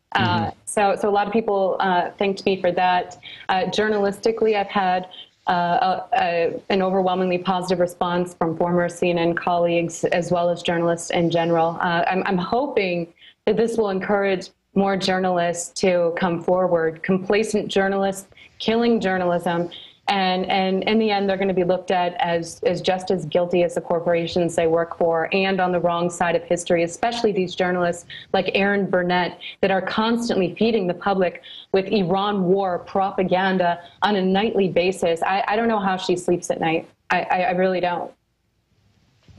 So a lot of people thanked me for that. Journalistically, I've had an overwhelmingly positive response from former CNN colleagues as well as journalists in general. I'm hoping that this will encourage more journalists to come forward. Complacent journalists killing journalism, and in the end, they're going to be looked at as just as guilty as the corporations they work for, and on the wrong side of history, especially these journalists like Erin Burnett that are constantly feeding the public with Iran war propaganda on a nightly basis. I don't know how she sleeps at night. I really don't.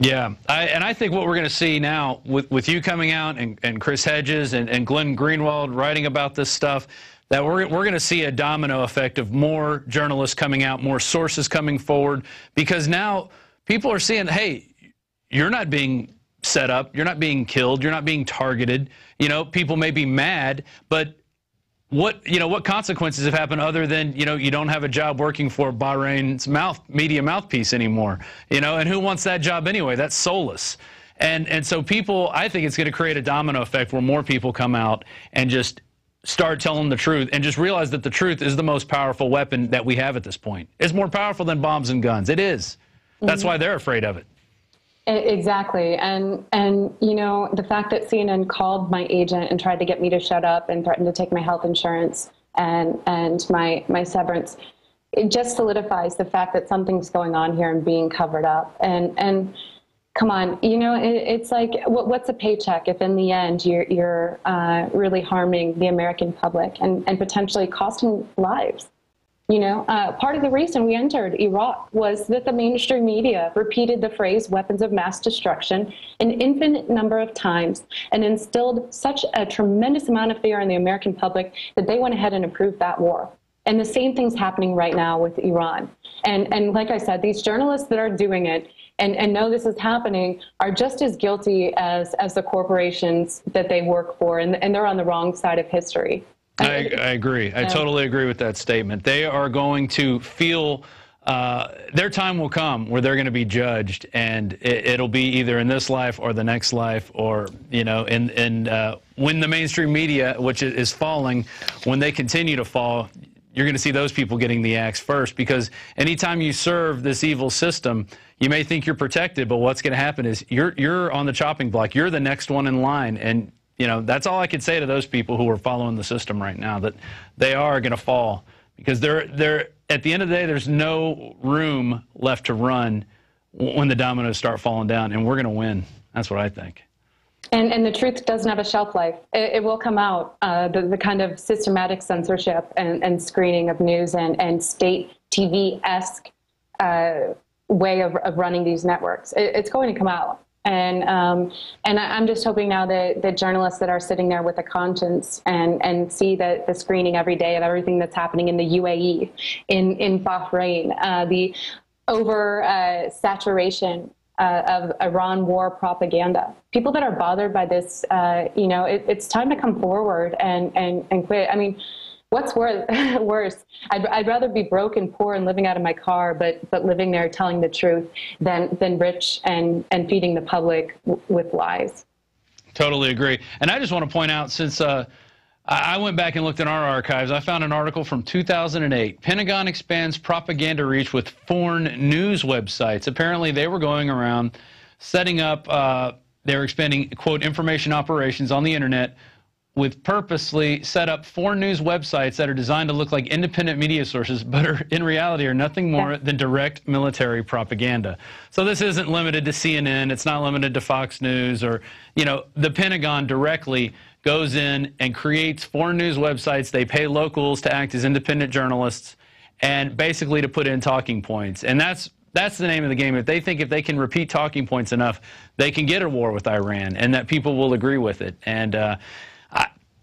Yeah, and I think what we're going to see now with you coming out and Chris Hedges and Glenn Greenwald writing about this stuff, that we're going to see a domino effect of more journalists coming out, more sources coming forward, because now people are seeing, hey, you're not being set up, you're not being killed, you're not being targeted. You know, people may be mad, but what consequences have happened other than, you don't have a job working for Bahrain's media mouthpiece anymore, and who wants that job anyway? That's soulless. And so people, I think it's going to create a domino effect where more people come out and just start telling the truth and just realize that the truth is the most powerful weapon that we have at this point. It's more powerful than bombs and guns. It is. That's why they're afraid of it. Exactly. And the fact that CNN called my agent and tried to get me to shut up and threatened to take my health insurance and my severance, it just solidifies the fact that something's going on here and being covered up. And come on, it's like, what's a paycheck if in the end you're really harming the American public and potentially costing lives? Part of the reason we entered Iraq was that the mainstream media repeated the phrase weapons of mass destruction an infinite number of times and instilled such a tremendous amount of fear in the American public that they went ahead and approved that war. And the same thing's happening right now with Iran. And like I said, these journalists that are doing it and know this is happening are just as guilty as the corporations that they work for, and they're on the wrong side of history. I agree. I totally agree with that statement. They are going to feel their time will come where they're going to be judged, and it'll be either in this life or the next life, or when the mainstream media, which is falling, when they continue to fall, you're going to see those people getting the axe first, because anytime you serve this evil system, you may think you're protected, but what's going to happen is you're on the chopping block. You're the next one in line, and that's all I could say to those people who are following the system right now, that they are going to fall, because they're at the end of the day, there's no room left to run when the dominoes start falling down, and we're going to win. That's what I think. And the truth doesn't have a shelf life. It will come out. The kind of systematic censorship and screening of news and state TV-esque way of running these networks, it's going to come out. And I'm just hoping now that journalists that are sitting there with a conscience and see the screening every day of everything that's happening in the UAE, in Bahrain, the saturation of Iran war propaganda. People that are bothered by this, it's time to come forward and quit. I mean, what's worse? I'd rather be broke and poor and living out of my car, but living there telling the truth than rich and feeding the public with lies. Totally agree. And I just want to point out, since I went back and looked in our archives, I found an article from 2008. Pentagon expands propaganda reach with foreign news websites. Apparently, they were going around setting up, they were expanding, quote, information operations on the internet with purposely set up foreign news websites that are designed to look like independent media sources, but in reality are nothing more than direct military propaganda. So this isn't limited to CNN. It's not limited to Fox News, or, the Pentagon directly goes in and creates foreign news websites. They pay locals to act as independent journalists and basically to put in talking points. And that's the name of the game. If they think if they can repeat talking points enough, they can get a war with Iran, and that people will agree with it. And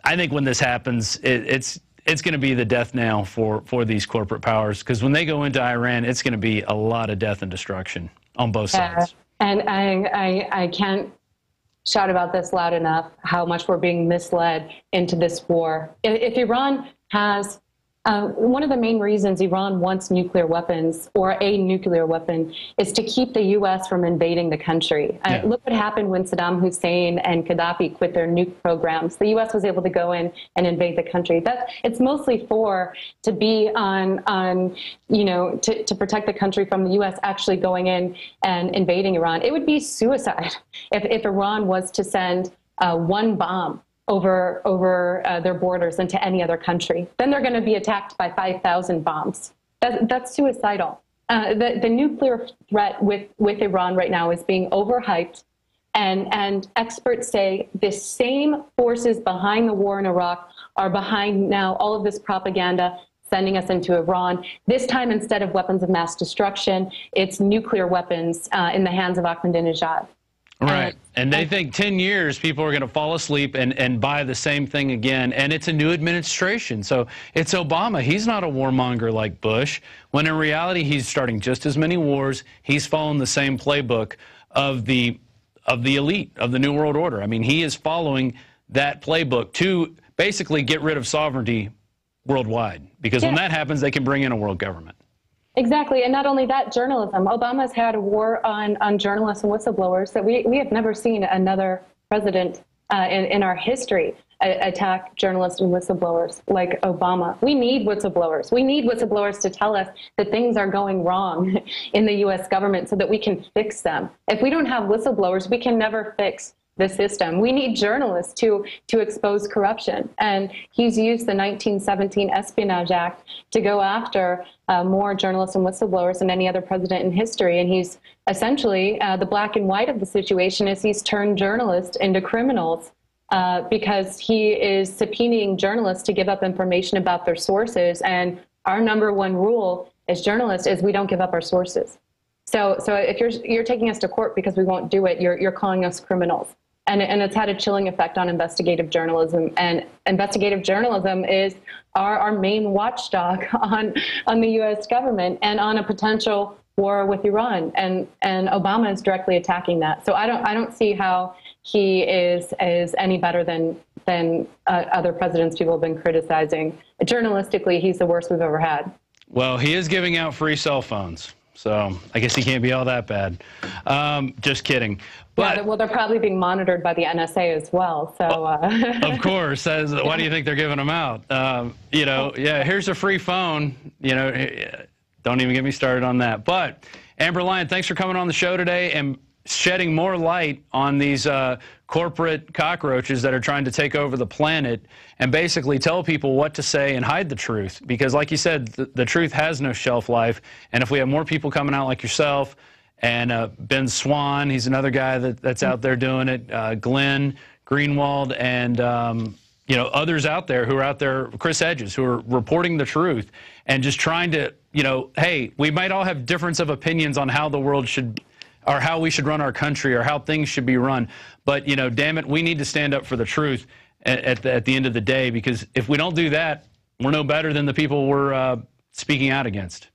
I think when this happens, it's going to be the death knell for these corporate powers, because when they go into Iran, it's going to be a lot of death and destruction on both sides. And I can't shout about this loud enough, how much we're being misled into this war. If Iran has, one of the main reasons Iran wants nuclear weapons or a nuclear weapon is to keep the U.S. from invading the country. Yeah. Look what happened when Saddam Hussein and Gaddafi quit their nuke programs. The U.S. was able to go in and invade the country. It's mostly to be on you know, to protect the country from the U.S. actually going in and invading Iran. It would be suicide if Iran was to send one bomb over their borders into any other country. Then they're going to be attacked by 5,000 bombs. That's suicidal. The nuclear threat with Iran right now is being overhyped, and experts say the same forces behind the war in Iraq are behind now all of this propaganda sending us into Iran. This time, instead of weapons of mass destruction, it's nuclear weapons in the hands of Ahmadinejad. Right. And they think 10 years people are going to fall asleep and buy the same thing again. And it's a new administration. So it's Obama. He's not a warmonger like Bush, when in reality he's starting just as many wars. He's following the same playbook of the elite, of the New World Order. I mean, he is following that playbook to basically get rid of sovereignty worldwide. Because when that happens, they can bring in a world government. Exactly, and not only that, journalism. Obama's had a war on journalists and whistleblowers that we have never seen another president in our history attack journalists and whistleblowers like Obama. We need whistleblowers. We need whistleblowers to tell us that things are going wrong in the U.S. government so that we can fix them. If we don't have whistleblowers, we can never fix the system. We need journalists to expose corruption. And he's used the 1917 Espionage Act to go after more journalists and whistleblowers than any other president in history. And he's essentially, the black and white of the situation is he's turned journalists into criminals because he is subpoenaing journalists to give up information about their sources. And our number one rule as journalists is we don't give up our sources. So if you're taking us to court because we won't do it, you're calling us criminals. And it's had a chilling effect on investigative journalism. And investigative journalism is our main watchdog on the U.S. government and on a potential war with Iran. And Obama is directly attacking that. So I don't see how he is any better than other presidents people have been criticizing. Journalistically, he's the worst we've ever had. Well, he is giving out free cell phones. So I guess he can't be all that bad. Just kidding. But, yeah, well, they're probably being monitored by the NSA as well. So of course. Why do you think they're giving them out? You know, yeah, here's a free phone. You know, don't even get me started on that. But Amber Lyon, thanks for coming on the show today and shedding more light on these corporate cockroaches that are trying to take over the planet and basically tell people what to say and hide the truth. Because like you said, the truth has no shelf life. And if we have more people coming out like yourself and Ben Swan, he's another guy that's out there doing it, Glenn Greenwald, and you know, others out there who are out there, Chris Hedges, who are reporting the truth and just trying to, you know, hey, we might all have difference of opinions on how the world should or how we should run our country or how things should be run. But, you know, damn it, we need to stand up for the truth at the end of the day, because if we don't do that, we're no better than the people we're speaking out against.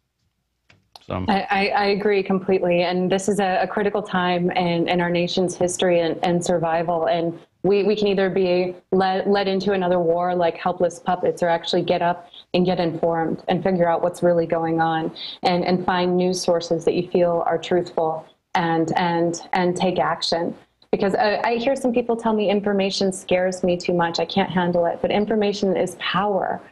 So I agree completely. And this is a critical time in our nation's history and survival. And we can either be led into another war like helpless puppets, or actually get up and get informed and figure out what's really going on and find news sources that you feel are truthful and take action. Because I hear some people tell me information scares me too much. I can't handle it. But information is power.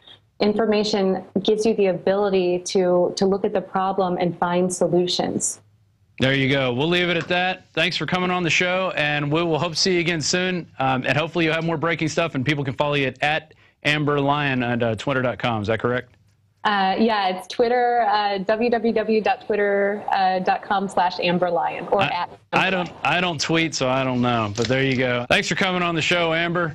Information gives you the ability to look at the problem and find solutions. There you go. We'll leave it at that. Thanks for coming on the show, and we will hope to see you again soon. And hopefully you'll have more breaking stuff, and people can follow you at Amber Lyon at Twitter.com. Is that correct? Yeah, it's Twitter, www.twitter.com/AmberLyon or at Amber I don't tweet, so I don't know. But there you go. Thanks for coming on the show, Amber.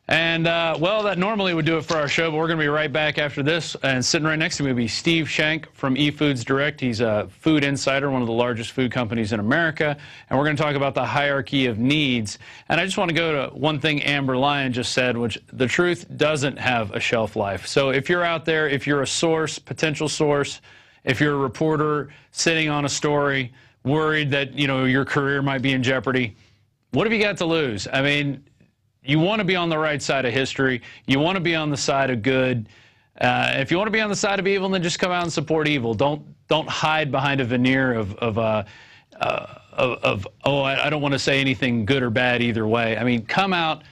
And, well, that normally would do it for our show, but we're going to be right back after this. And sitting right next to me will be Steve Schenk from eFoods Direct. He's a food insider, one of the largest food companies in America. And we're going to talk about the hierarchy of needs. And I just want to go to one thing Amber Lyon just said, which the truth doesn't have a shelf life. So if you're out there, if you're a source, potential source, if you're a reporter sitting on a story, worried that, you know, your career might be in jeopardy. What have you got to lose? I mean, you want to be on the right side of history. You want to be on the side of good. If you want to be on the side of evil, then just come out and support evil. Don't hide behind a veneer of oh, I don't want to say anything good or bad either way. I mean, come out,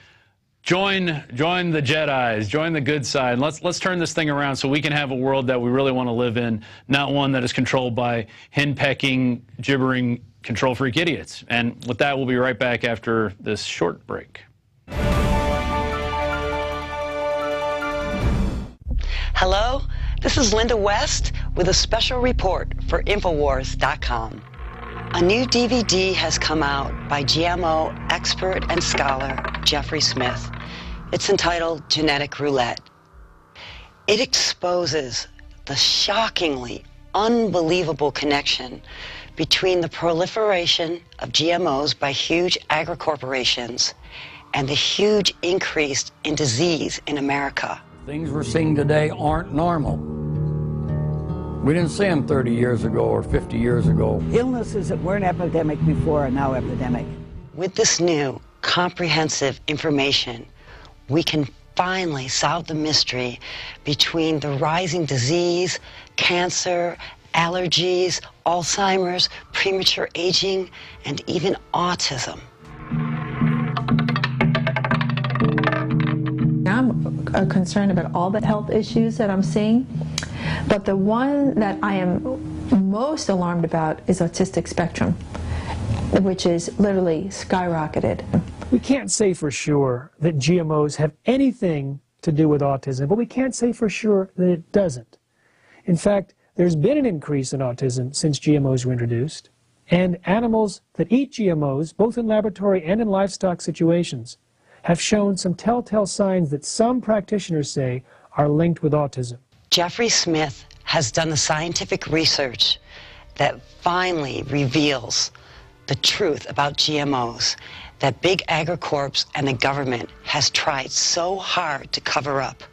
join the Jedis, join the good side. Let's turn this thing around so we can have a world that we really want to live in, not one that is controlled by hen-pecking, gibbering, control freak idiots. And with that, we'll be right back after this short break. Hello, this is Linda West with a special report for InfoWars.com. A new DVD has come out by GMO expert and scholar Jeffrey Smith. It's entitled Genetic Roulette. It exposes the shockingly unbelievable connection between the proliferation of GMOs by huge agri-corporations and the huge increase in disease in America. Things we're seeing today aren't normal. We didn't see them 30 years ago or 50 years ago. Illnesses that weren't epidemic before are now epidemic. With this new, comprehensive information, we can finally solve the mystery between the rising disease, cancer, allergies, Alzheimer's, premature aging, and even autism. I'm concerned about all the health issues that I'm seeing, but the one that I am most alarmed about is autistic spectrum, which is literally skyrocketed. We can't say for sure that GMOs have anything to do with autism, but we can't say for sure that it doesn't. In fact, there's been an increase in autism since GMOs were introduced, and animals that eat GMOs, both in laboratory and in livestock situations, have shown some telltale signs that some practitioners say are linked with autism. Jeffrey Smith has done the scientific research that finally reveals the truth about GMOs that big agricorps and the government has tried so hard to cover up.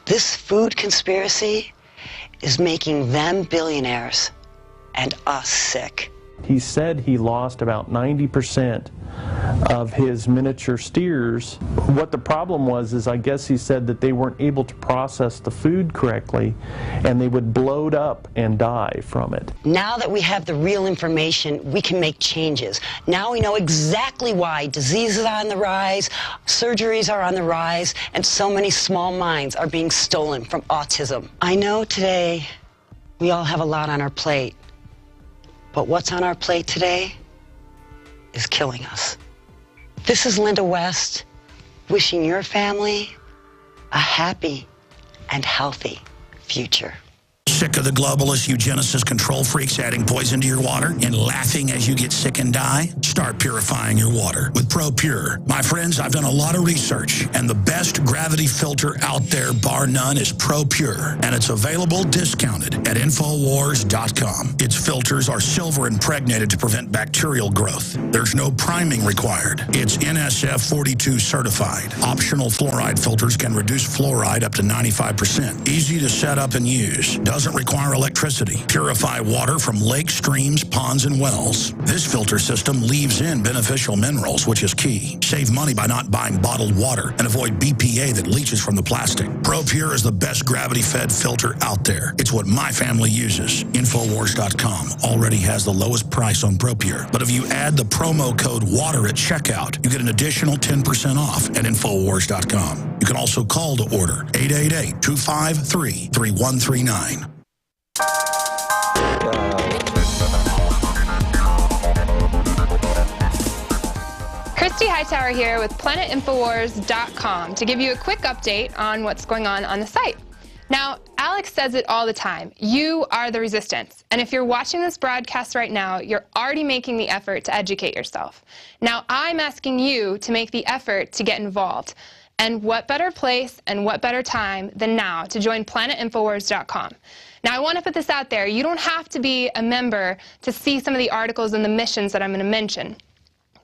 This food conspiracy is making them billionaires and us sick. He said he lost about 90% of his miniature steers. What the problem was is I guess he said that they weren't able to process the food correctly and they would bloat up and die from it. Now that we have the real information, we can make changes. Now we know exactly why diseases are on the rise, surgeries are on the rise, and so many small minds are being stolen from autism. I know today we all have a lot on our plate, but what's on our plate today is killing us. This is Linda West, wishing your family a happy and healthy future. Sick of the globalist eugenicist control freaks adding poison to your water and laughing as you get sick and die? Start purifying your water with ProPure. My friends, I've done a lot of research, and the best gravity filter out there, bar none, is ProPure, and it's available discounted at InfoWars.com. Its filters are silver impregnated to prevent bacterial growth. There's no priming required. It's NSF 42 certified. Optional fluoride filters can reduce fluoride up to 95%. Easy to set up and use. Doesn't require electricity. Purify water from lakes, streams, ponds, and wells. This filter system leaves in beneficial minerals, which is key. Save money by not buying bottled water and avoid BPA that leaches from the plastic. ProPure is the best gravity-fed filter out there. It's what my family uses. InfoWars.com already has the lowest price on ProPure. But if you add the promo code WATER at checkout, you get an additional 10% off at InfoWars.com. You can also call to order 888-253-3139. Christy Hightower here with PlanetInfoWars.com to give you a quick update on what's going on the site. Now, Alex says it all the time. You are the resistance. And if you're watching this broadcast right now, you're already making the effort to educate yourself. Now, I'm asking you to make the effort to get involved. And what better place and what better time than now to join PlanetInfoWars.com. Now, I want to put this out there. You don't have to be a member to see some of the articles and the missions that I'm going to mention.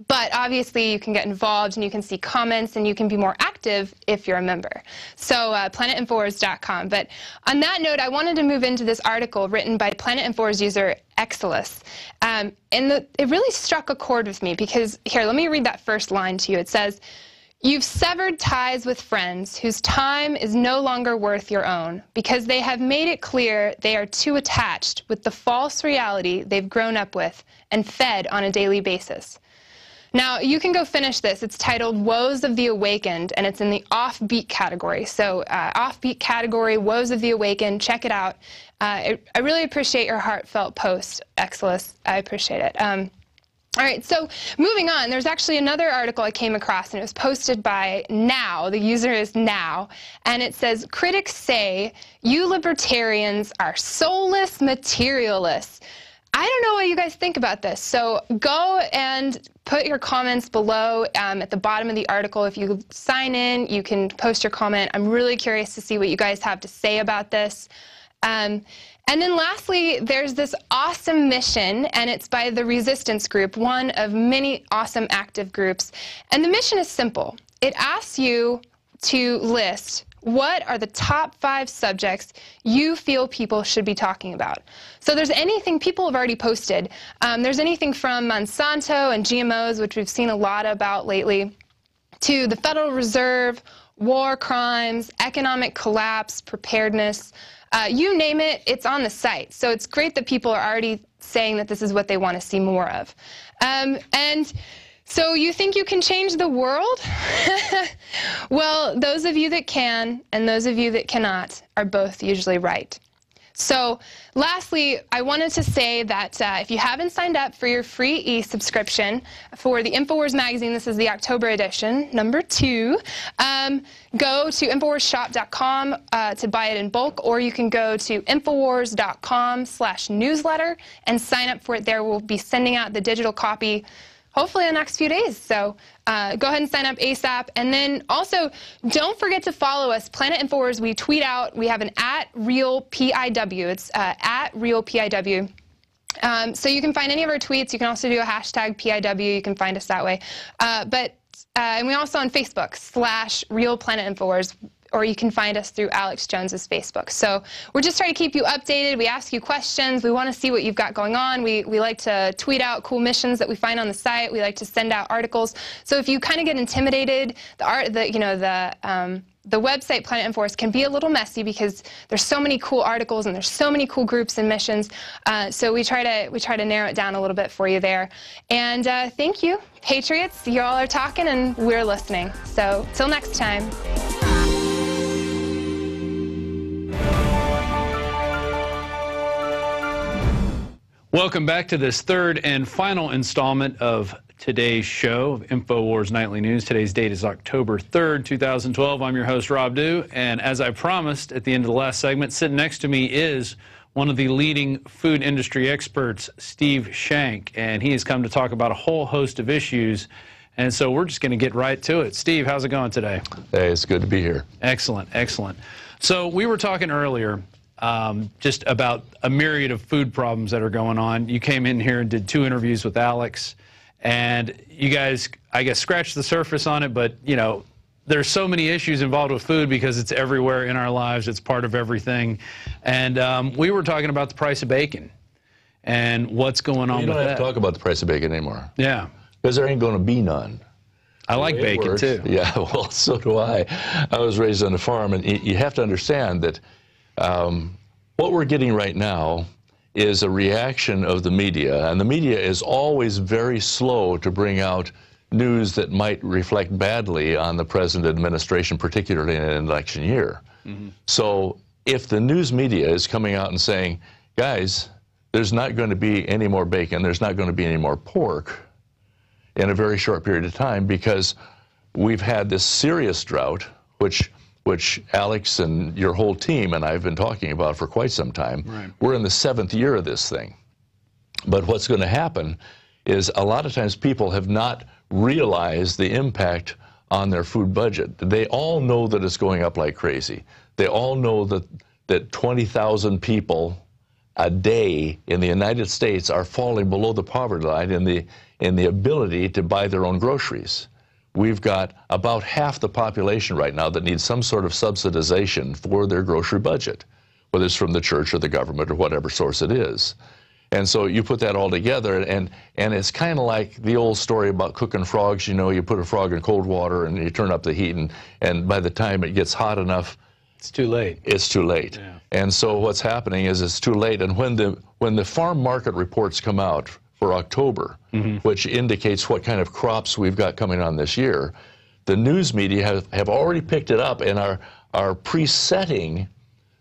But obviously, you can get involved and you can see comments and you can be more active active if you're a member. So planetinfowars.com. But on that note, I wanted to move into this article written by Planet Infowars user Exilus. And it really struck a chord with me because, here, let me read that first line to you. It says, "You've severed ties with friends whose time is no longer worth your own because they have made it clear they are too attached with the false reality they've grown up with and fed on a daily basis." Now, you can go finish this. It's titled Woes of the Awakened, and it's in the offbeat category. So offbeat category, Woes of the Awakened, check it out. I really appreciate your heartfelt post, Exilus. I appreciate it. All right, so moving on, there's actually another article I came across, and it was posted by Now. The user is Now, and it says, "Critics say you libertarians are soulless materialists." I don't know what you guys think about this, so go and put your comments below at the bottom of the article. If you sign in, you can post your comment. I'm really curious to see what you guys have to say about this. And then lastly, there's this awesome mission, and it's by the Resistance Group, one of many awesome active groups. And the mission is simple. It asks you to list what are the top 5 subjects you feel people should be talking about. So there's anything people have already posted. There's anything from Monsanto and GMOs, which we've seen a lot about lately, to the Federal Reserve, war crimes, economic collapse, preparedness. You name it, it's on the site. So it's great that people are already saying that this is what they want to see more of. And so you think you can change the world? Well, those of you that can and those of you that cannot are both usually right. So lastly, I wanted to say that if you haven't signed up for your free e-subscription for the InfoWars magazine, this is the October edition, number 2, go to InfoWarsShop.com to buy it in bulk, or you can go to InfoWars.com/newsletter and sign up for it there. We'll be sending out the digital copy hopefully in the next few days. So go ahead and sign up ASAP. And then also, don't forget to follow us, Planet InfoWars. We tweet out. We have an @RealPIW. It's @RealPIW. So you can find any of our tweets. You can also do a hashtag PIW. You can find us that way. And we also on Facebook /RealPlanetInfoWars. Or you can find us through Alex Jones's Facebook. So we're just trying to keep you updated. We ask you questions. We want to see what you've got going on. We like to tweet out cool missions that we find on the site. We like to send out articles. So if you kind of get intimidated, the website Planet InfoWars can be a little messy because there's so many cool articles and there's so many cool groups and missions. So we try to narrow it down a little bit for you there. And thank you, Patriots. You all are talking and we're listening. So till next time. Welcome back to this third and final installment of today's show of InfoWars Nightly News. Today's date is October 3rd, 2012. I'm your host, Rob Dew, and as I promised at the end of the last segment, sitting next to me is one of the leading food industry experts, Steve Shank, and he has come to talk about a whole host of issues, and so we're just going to get right to it. Steve, how's it going today? Hey, it's good to be here. Excellent, excellent. So we were talking earlier just about a myriad of food problems that are going on. You came in here and did 2 interviews with Alex, and you guys, I guess, scratched the surface on it, but, you know, there's so many issues involved with food because it's everywhere in our lives. It's part of everything. And we were talking about the price of bacon and what's going on with that. You don't have to talk about the price of bacon anymore. Yeah. Because there ain't going to be none. I like bacon, too. Yeah, well, so do I. I was raised on a farm, and you have to understand that what we're getting right now is a reaction of the media, and the media is always very slow to bring out news that might reflect badly on the present administration, particularly in an election year. Mm-hmm. So if the news media is coming out and saying, guys, there's not going to be any more bacon, there's not going to be any more pork in a very short period of time because we've had this serious drought, which Alex and your whole team and I have been talking about for quite some time. Right. We're in the 7th year of this thing. But what's going to happen is a lot of times people have not realized the impact on their food budget. They all know that it's going up like crazy. They all know that 20,000 people a day in the United States are falling below the poverty line in the ability to buy their own groceries. we've got about half the population right now that needs some sort of subsidization for their grocery budget, whether it's from the church or the government or whatever source it is. And so you put that all together, and it's kind of like the old story about cooking frogs. You know, you put a frog in cold water and you turn up the heat, and by the time it gets hot enough, it's too late. It's too late. Yeah. And so what's happening is it's too late. And when the farm market reports come out for October, which indicates what kind of crops we've got coming on this year, the news media have already picked it up and are presetting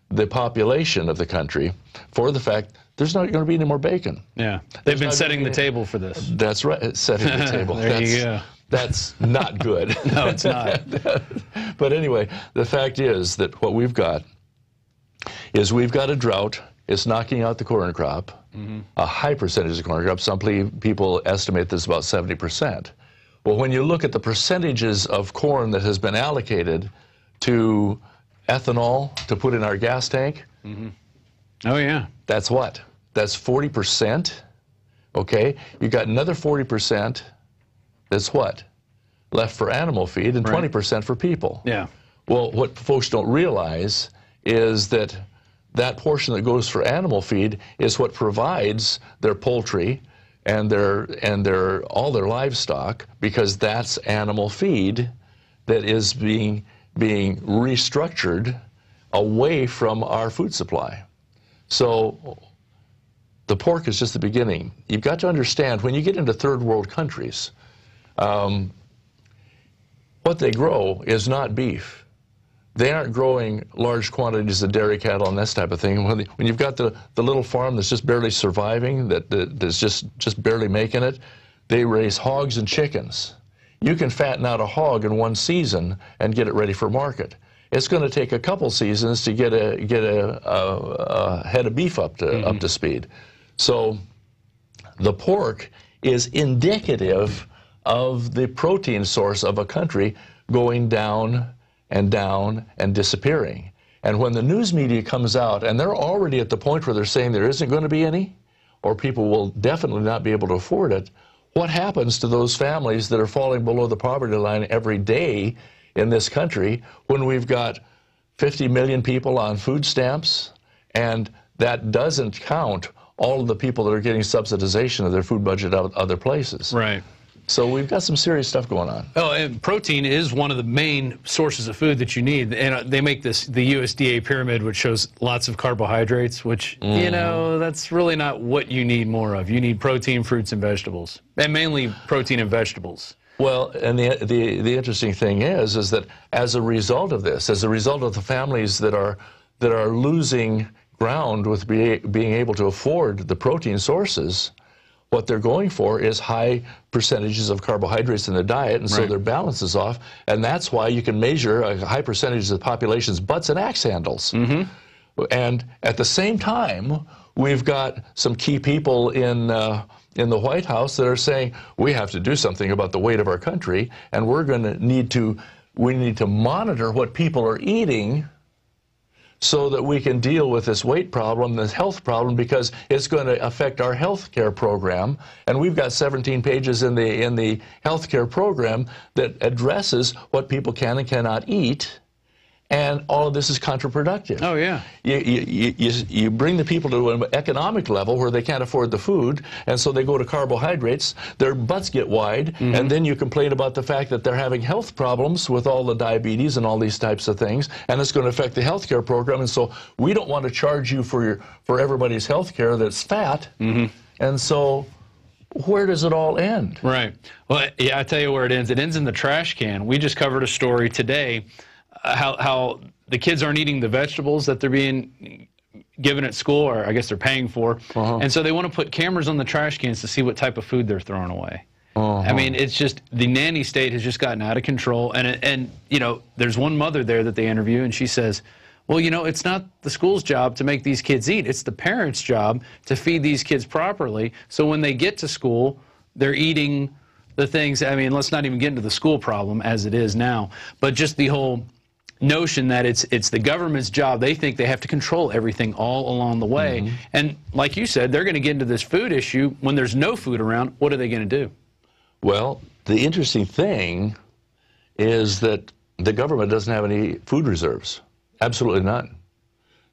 the population of the country for the fact there's not going to be any more bacon. Yeah, they've been setting the table for this. That's right, setting the table. There you go. That's not good. No, it's not. But anyway, the fact is that what we've got is we've got a drought. It's knocking out the corn crop, a high percentage of corn crop. Some people estimate this about 70%. Well, when you look at the percentages of corn that has been allocated to ethanol to put in our gas tank, oh yeah, that's what? That's 40%. Okay, you got another 40%. That's what? Left for animal feed, and 20% for people. Yeah. Well, what folks don't realize is that that portion that goes for animal feed is what provides their poultry and all their livestock, because that's animal feed that is being restructured away from our food supply. So the pork is just the beginning. You've got to understand, when you get into third world countries, what they grow is not beef. They aren't growing large quantities of dairy cattle and this type of thing. When you've got the little farm that's just barely surviving, that's just barely making it, they raise hogs and chickens. You can fatten out a hog in one season and get it ready for market. It's going to take a couple seasons to get a head of beef up to speed. So the pork is indicative of the protein source of a country going down and down and disappearing. And when the news media comes out, and they're already at the point where they're saying there isn't going to be any, or people will definitely not be able to afford it, what happens to those families that are falling below the poverty line every day in this country when we've got 50 million people on food stamps, and that doesn't count all of the people that are getting subsidization of their food budget out of other places? Right. So we've got some serious stuff going on. Oh, and protein is one of the main sources of food that you need. And they make the USDA pyramid, which shows lots of carbohydrates, which, you know, that's really not what you need more of. You need protein, fruits, and vegetables, and mainly protein and vegetables. Well, and the interesting thing is that as a result of this, as a result of the families that are losing ground with being able to afford the protein sources, what they're going for is high percentages of carbohydrates in their diet, and so their balance is off. And that's why you can measure a high percentage of the population's butts and axe handles. And at the same time, we've got some key people in the White House that are saying we have to do something about the weight of our country, and we need to monitor what people are eating so that we can deal with this weight problem, this health problem, because it's going to affect our health care program. And we've got 17 pages in the health care program that addresses what people can and cannot eat. And all of this is counterproductive. Oh, yeah. You bring the people to an economic level where they can't afford the food, and so they go to carbohydrates, their butts get wide, and then you complain about the fact that they're having health problems with all the diabetes and all these types of things, and it's going to affect the health care program. And so we don't want to charge you for everybody's health care that's fat. And so where does it all end? Right. Well, yeah, I tell you where it ends. It ends in the trash can. We just covered a story today how the kids aren't eating the vegetables that they're being given at school, or I guess they're paying for. And so they want to put cameras on the trash cans to see what type of food they're throwing away. I mean, it's just, the nanny state has just gotten out of control. And you know, there's one mother there that they interview, and she says, well, you know, it's not the school's job to make these kids eat. It's the parents' job to feed these kids properly. So when they get to school, they're eating the things. I mean, let's not even get into the school problem as it is now, but just the whole notion that it's the government's job. They think they have to control everything all along the way. And like you said, they're going to get into this food issue when there's no food around. What are they going to do? Well, the interesting thing is that the government doesn't have any food reserves. Absolutely none.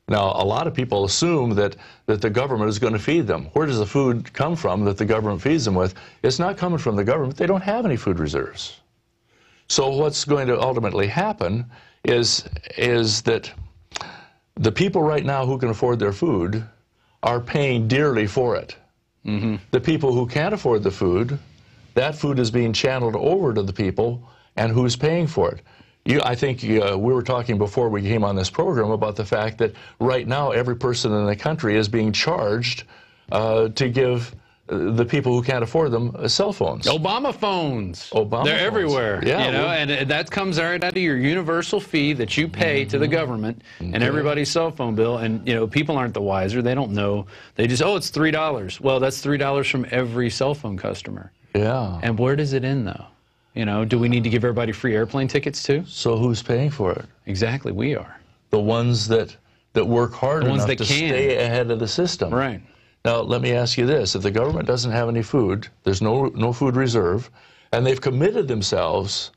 Now, a lot of people assume that the government is going to feed them. Where does the food come from that the government feeds them with? It's not coming from the government. They don't have any food reserves. So what's going to ultimately happen is that the people right now who can afford their food are paying dearly for it. Mm-hmm. The people who can't afford the food, that food is being channeled over to the people, and who's paying for it? I think we were talking before we came on this program about the fact that right now every person in the country is being charged to give the people who can't afford them cell phones. Obama phones. Obama They're phones. everywhere. Yeah, you know, and that comes right out of your universal fee that you pay to the government and everybody's cell phone bill. And, you know, people aren't the wiser. They don't know. They just, oh, it's $3. Well, that's $3 from every cell phone customer. Yeah. And where does it end, though? You know, do we need to give everybody free airplane tickets, too? So who's paying for it? Exactly, we are. The ones that work hard enough to stay ahead of the system. Right. Now, let me ask you this. If the government doesn't have any food, there's no food reserve, and they've committed themselves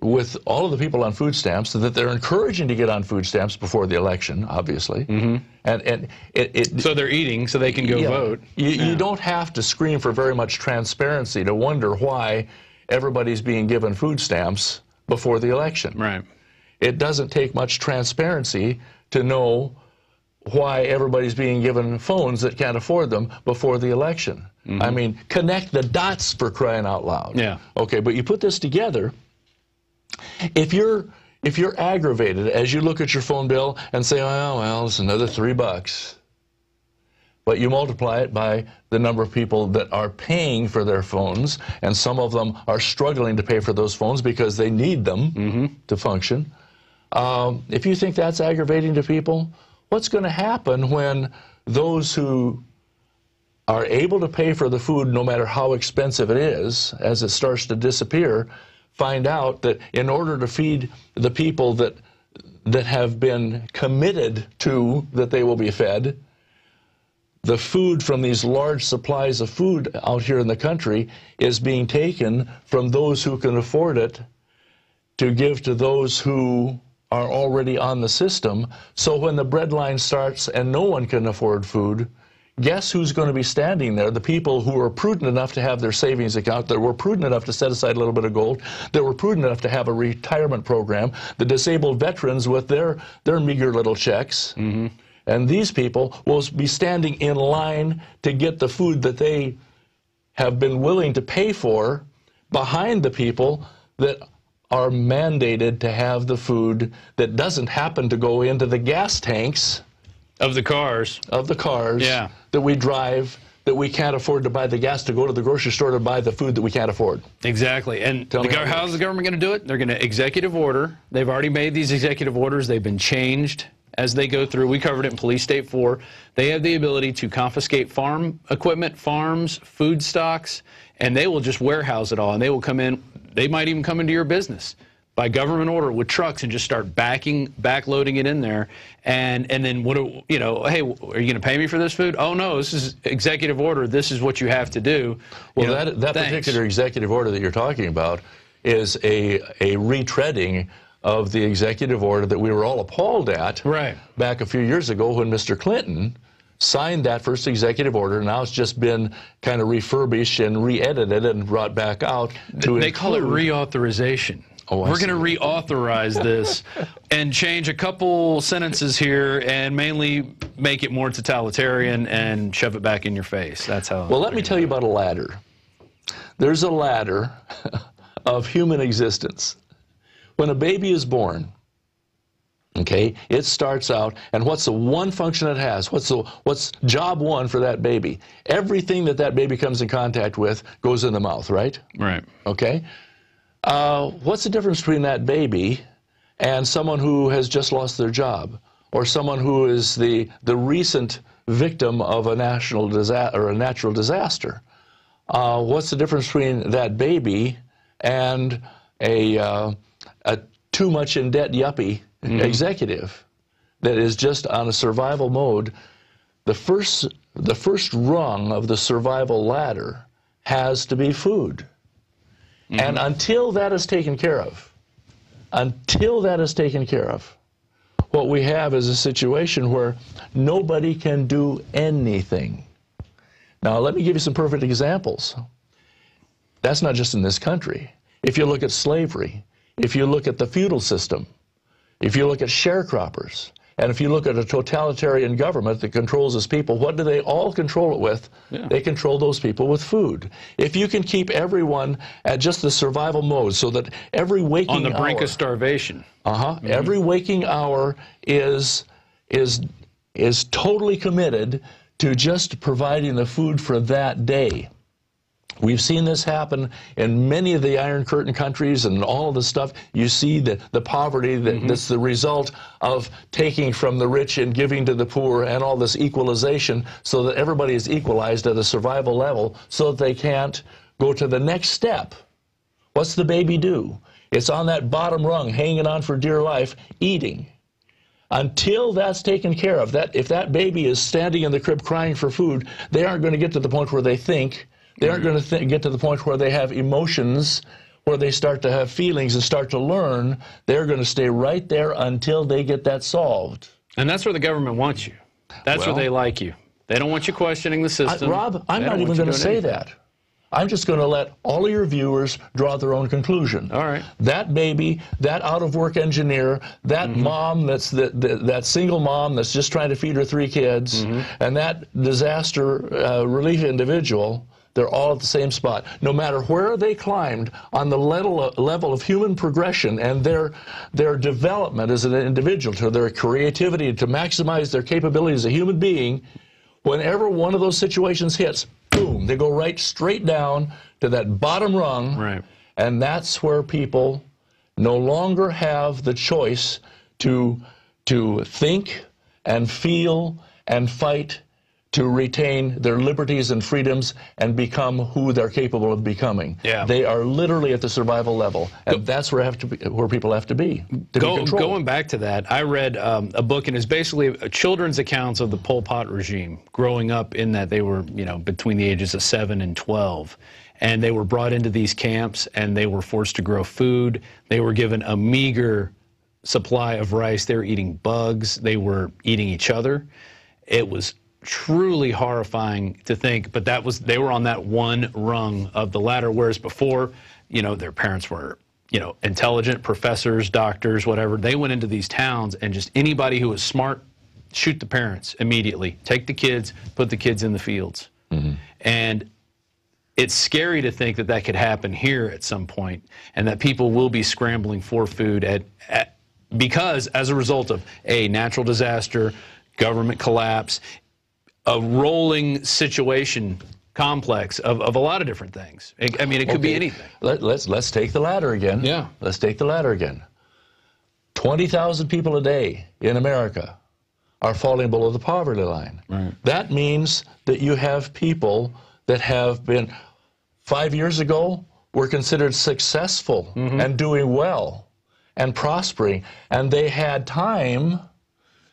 with all of the people on food stamps that they're encouraging to get on food stamps before the election, obviously. Mm-hmm. So they're eating so they can go vote. You don't have to scream for very much transparency to wonder why everybody's being given food stamps before the election. Right. It doesn't take much transparency to know why everybody's being given phones that can't afford them before the election. Mm-hmm. I mean, connect the dots, for crying out loud. Yeah. Okay, but you put this together. If you're aggravated as you look at your phone bill and say, oh, well, it's another $3, but you multiply it by the number of people that are paying for their phones, and some of them are struggling to pay for those phones because they need them to function. If you think that's aggravating to people, what's going to happen when those who are able to pay for the food, no matter how expensive it is, as it starts to disappear, find out that in order to feed the people that have been committed to that they will be fed, the food from these large supplies of food out here in the country is being taken from those who can afford it to give to those who are already on the system. So when the bread line starts and no one can afford food, guess who's going to be standing there? The people who are prudent enough to have their savings account, that were prudent enough to set aside a little bit of gold, that were prudent enough to have a retirement program, the disabled veterans with their meager little checks. Mm-hmm. And these people will be standing in line to get the food that they have been willing to pay for behind the people that are mandated to have the food that doesn't happen to go into the gas tanks of the cars. Yeah. That we drive, that we can't afford to buy the gas to go to the grocery store to buy the food that we can't afford. Exactly. And how's the government going to do it? They're going to executive order. They've already made these executive orders. They've been changed as they go through. We covered it in Police State 4. They have the ability to confiscate farm equipment, farms, food stocks, and they will just warehouse it all. And they will come in. They might even come into your business by government order with trucks and just start backloading it in there. And then what do, you know, hey, are you going to pay me for this food? Oh no, this is executive order. This is what you have to do. Well, you know, that particular executive order that you're talking about is a retreading of the executive order that we were all appalled at back a few years ago when Mr. Clinton signed that first executive order. Now it's just been kind of refurbished and re-edited and brought back out to They call it reauthorization. Oh, we're going to reauthorize this and change a couple sentences here and mainly make it more totalitarian and shove it back in your face. That's how. Well, let me tell you about a ladder. There's a ladder of human existence. When a baby is born, okay, it starts out, and what's the one function it has? What's job one for that baby? Everything that baby comes in contact with goes in the mouth, right? Right. Okay. What's the difference between that baby and someone who has just lost their job, or someone who is the recent victim of a national disaster or a natural disaster? What's the difference between that baby and a too much in debt yuppie executive that is just on a survival mode? The first rung of the survival ladder has to be food. And until that is taken care of, until that is taken care of, what we have is a situation where nobody can do anything. Now, let me give you some perfect examples. That's not just in this country. If you look at slavery, if you look at the feudal system, if you look at sharecroppers, and if you look at a totalitarian government that controls its people, what do they all control it with? Yeah. They control those people with food. If you can keep everyone at just the survival mode so that every waking hour... On the brink of starvation. Every waking hour is totally committed to just providing the food for that day. We've seen this happen in many of the Iron Curtain countries and all of the stuff. You see the poverty that's the result of taking from the rich and giving to the poor, and all this equalization so that everybody is equalized at a survival level so that they can't go to the next step. What's the baby do? It's on that bottom rung, hanging on for dear life, eating. Until that's taken care of, if that baby is standing in the crib crying for food, they aren't going to get to the point where they think. They aren't going to get to the point where they have emotions, where they start to have feelings and start to learn. They're going to stay right there until they get that solved. And that's where the government wants you. That's where they like you. They don't want you questioning the system. Rob, I'm not even going to say that. I'm just going to let all of your viewers draw their own conclusion. All right. That baby, that out-of-work engineer, that mom that's that single mom that's just trying to feed her 3 kids, and that disaster relief individual, they're all at the same spot. No matter where they climbed on the level of human progression and their development as an individual, to their creativity, to maximize their capabilities as a human being, whenever one of those situations hits, boom, they go right straight down to that bottom rung. Right. And that's where people no longer have the choice to think and feel and fight to retain their liberties and freedoms and become who they're capable of becoming. Yeah. They are literally at the survival level, and that's where people have to be controlled. Going back to that, I read a book, and it's basically a children's accounts of the Pol Pot regime, growing up in that they were, between the ages of 7 and 12. And they were brought into these camps, and they were forced to grow food. They were given a meager supply of rice. They were eating bugs. They were eating each other. It was truly horrifying to think, but they were on that one rung of the ladder, whereas before, their parents were, intelligent professors, doctors, whatever. They went into these towns, and just anybody who was smart, shoot the parents immediately, take the kids, put the kids in the fields. And it's scary to think that that could happen here at some point, and that people will be scrambling for food because as a result of a natural disaster, government collapse, a rolling situation complex of a lot of different things. I mean, it could be anything. Let's take the ladder again. Yeah. Let's take the ladder again. 20,000 people a day in America are falling below the poverty line. Right. That means that you have people that have been, 5 years ago, were considered successful and doing well and prospering, and they had time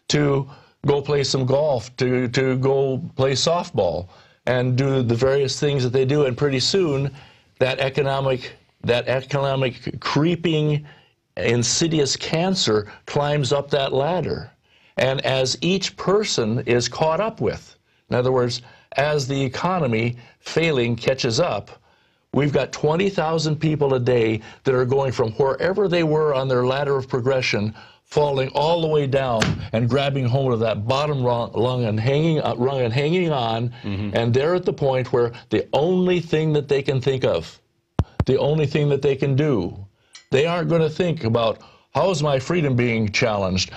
to go play some golf, to go play softball, and do the various things that they do. And pretty soon, that economic creeping, insidious cancer climbs up that ladder. And as each person is caught up with, in other words, as the economy failing catches up, we've got 20,000 people a day that are going from wherever they were on their ladder of progression, falling all the way down and grabbing hold of that bottom rung and hanging on, and they're at the point where the only thing that they can think of, the only thing that they can do, they aren't going to think about, how is my freedom being challenged?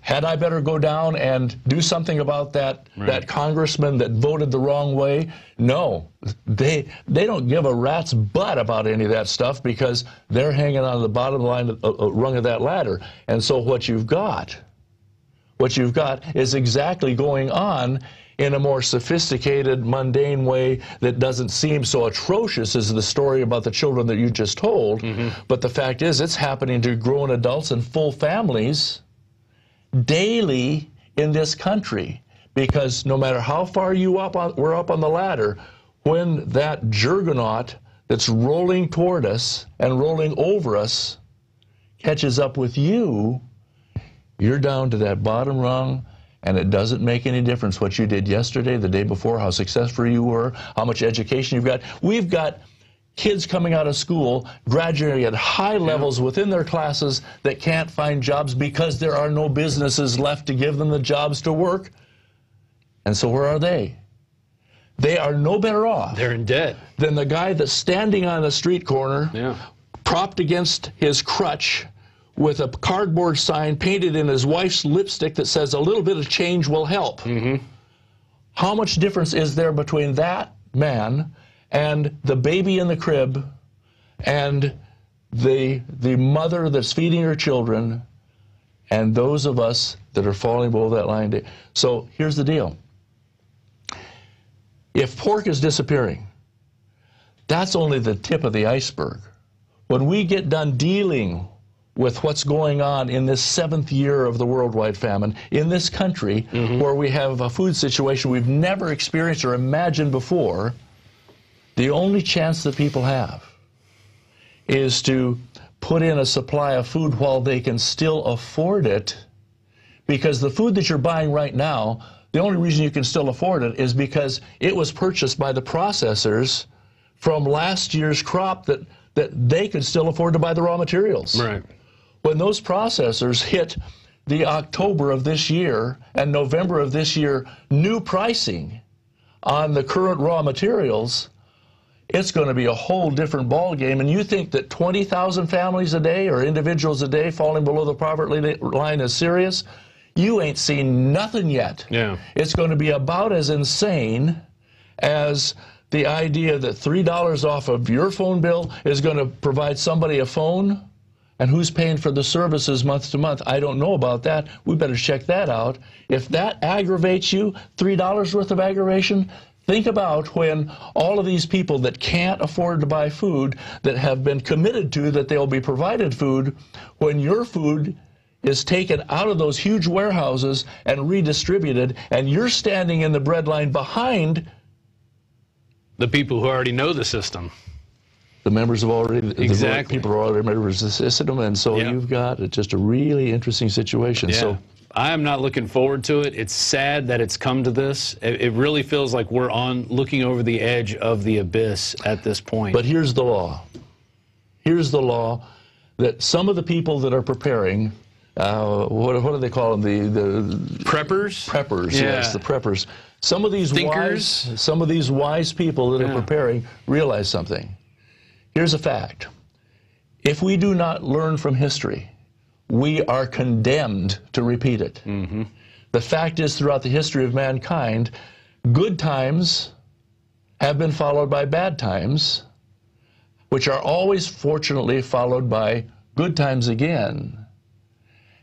Had I better go down and do something about that congressman that voted the wrong way? No, they don't give a rat's butt about any of that stuff, because they're hanging on the bottom line rung of that ladder. And so what you've got is exactly going on in a more sophisticated, mundane way that doesn't seem so atrocious as the story about the children that you just told. But the fact is, it's happening to grown adults and full families daily in this country. Because no matter how far we're up on the ladder, when that juggernaut that's rolling toward us and rolling over us catches up with you, you're down to that bottom rung, and it doesn't make any difference what you did yesterday, the day before, how successful you were, how much education you've got. We've got kids coming out of school, graduating at high levels within their classes that can't find jobs because there are no businesses left to give them the jobs to work. And so where are they? They are no better off. They're in debt. Than the guy that's standing on the street corner, propped against his crutch, with a cardboard sign painted in his wife's lipstick that says, "A little bit of change will help." How much difference is there between that man and the baby in the crib and the mother that's feeding her children and those of us that are falling below that line? So here's the deal. If pork is disappearing, that's only the tip of the iceberg. When we get done dealing with what's going on in this 7th year of the worldwide famine in this country, where we have a food situation we've never experienced or imagined before, the only chance that people have is to put in a supply of food while they can still afford it, because the food that you're buying right now, the only reason you can still afford it is because it was purchased by the processors from last year's crop that they could still afford to buy the raw materials. Right. When those processors hit the October of this year and November of this year new pricing on the current raw materials, it's going to be a whole different ballgame. And you think that 20,000 families a day or individuals a day falling below the poverty line is serious? You ain't seen nothing yet. Yeah. It's going to be about as insane as the idea that $3 off of your phone bill is going to provide somebody a phone, and who's paying for the services month to month. I don't know about that. We better check that out. If that aggravates you, $3 worth of aggravation, think about when all of these people that can't afford to buy food, that have been committed to that they'll be provided food, when your food is taken out of those huge warehouses and redistributed, and you're standing in the bread line behind the people who already know the system. The members have already, exactly. The people are already members of the system, and so you've got just a really interesting situation. So I am not looking forward to it. It's sad that it's come to this. It really feels like we're looking over the edge of the abyss at this point. But here's the law. Here's the law that some of the people that are preparing, what do they call them? The preppers? Preppers, yeah. Yes, the preppers. Some of these thinkers, wise people that are preparing realize something. Here's a fact. If we do not learn from history, we are condemned to repeat it. The fact is, throughout the history of mankind, good times have been followed by bad times, which are always, fortunately, followed by good times again.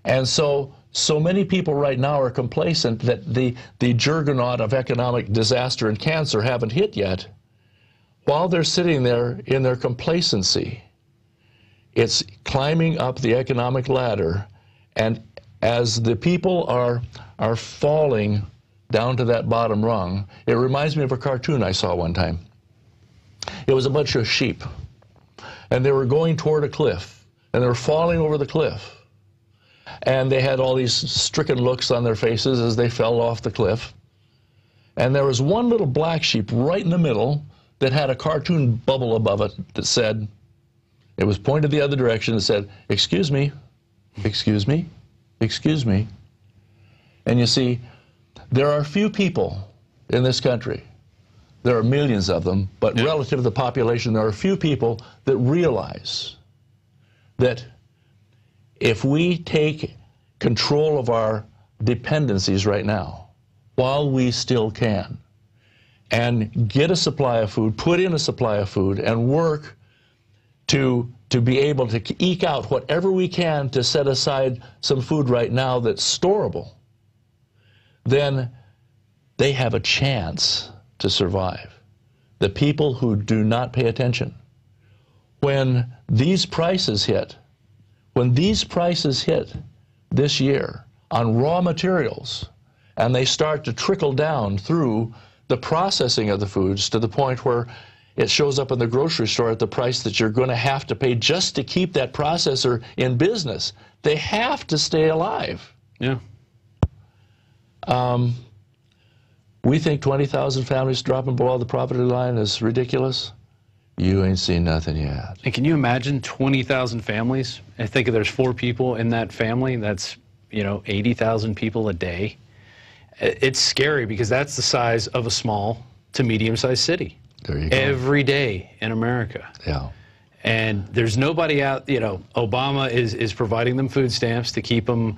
And so many people right now are complacent that the juggernaut of economic disaster and cancer haven't hit yet. While they're sitting there in their complacency, it's climbing up the economic ladder, and as the people are falling down to that bottom rung, it reminds me of a cartoon I saw one time. It was a bunch of sheep, and they were going toward a cliff, and they were falling over the cliff, and they had all these stricken looks on their faces as they fell off the cliff, and there was one little black sheep right in the middle that had a cartoon bubble above it that said, it was pointed the other direction and said, "Excuse me, excuse me, excuse me." And you see, there are few people in this country, there are millions of them, but relative to the population, there are few people that realize that if we take control of our dependencies right now, while we still can, and get a supply of food, put in a supply of food, and work to be able to eke out whatever we can to set aside some food right now that's storable, then they have a chance to survive. The people who do not pay attention, when these prices hit this year on raw materials, and they start to trickle down through the processing of the foods to the point where it shows up in the grocery store at the price that you're going to have to pay just to keep that processor in business. They have to stay alive. Yeah. We think 20,000 families dropping below the poverty line is ridiculous. You ain't seen nothing yet. And can you imagine 20,000 families? I think if there's 4 people in that family, that's, you know, 80,000 people a day. It's scary because that's the size of a small to medium-sized city. There you go. Every day in America. Yeah. And there's nobody out, you know, Obama is providing them food stamps to keep them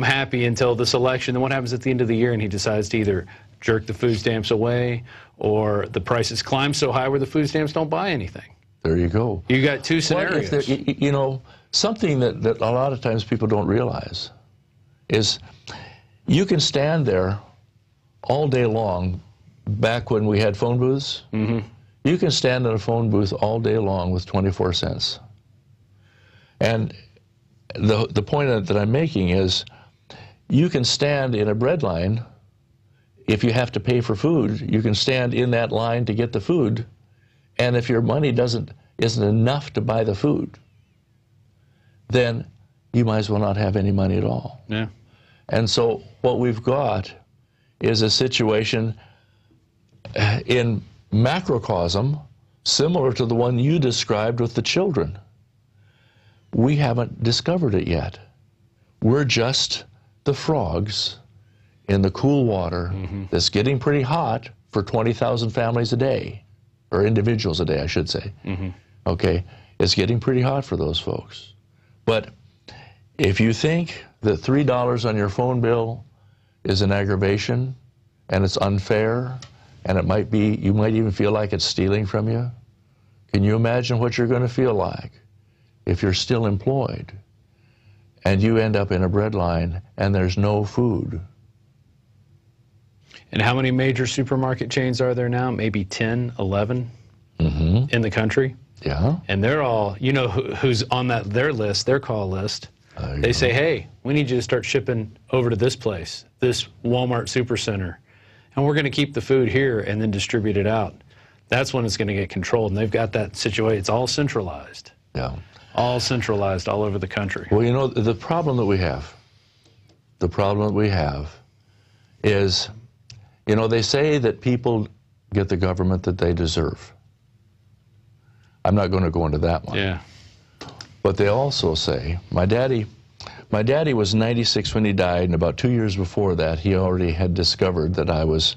happy until this election. Then what happens at the end of the year and he decides to either jerk the food stamps away or the prices climb so high where the food stamps don't buy anything. There you go. You got 2 scenarios. Well, you know, something that a lot of times people don't realize is you can stand there all day long. Back when we had phone booths, you can stand in a phone booth all day long with 24 cents. And the point that I'm making is you can stand in a bread line. If you have to pay for food, you can stand in that line to get the food. And if your money isn't enough to buy the food, then you might as well not have any money at all. Yeah. And so what we've got is a situation in macrocosm similar to the one you described with the children. We haven't discovered it yet. We're just the frogs in the cool water that's getting pretty hot for 20,000 families a day, or individuals a day, I should say. Okay, it's getting pretty hot for those folks. But if you think that $3 on your phone bill is an aggravation and it's unfair, and it might be, you might even feel like it's stealing from you, can you imagine what you're going to feel like if you're still employed and you end up in a bread line and there's no food? And how many major supermarket chains are there now? Maybe 10, 11 in the country? Yeah. And they're all, you know who's on their list, their call list. They say, hey, we need you to start shipping over to this place, this Walmart Supercenter. And we're going to keep the food here and then distribute it out. That's when it's going to get controlled. And they've got that situation. It's all centralized. Yeah. All centralized all over the country. Well, you know, the problem that we have is, you know, they say that people get the government that they deserve. I'm not going to go into that one. Yeah. But they also say, my daddy was 96 when he died, and about 2 years before that, he already had discovered that I was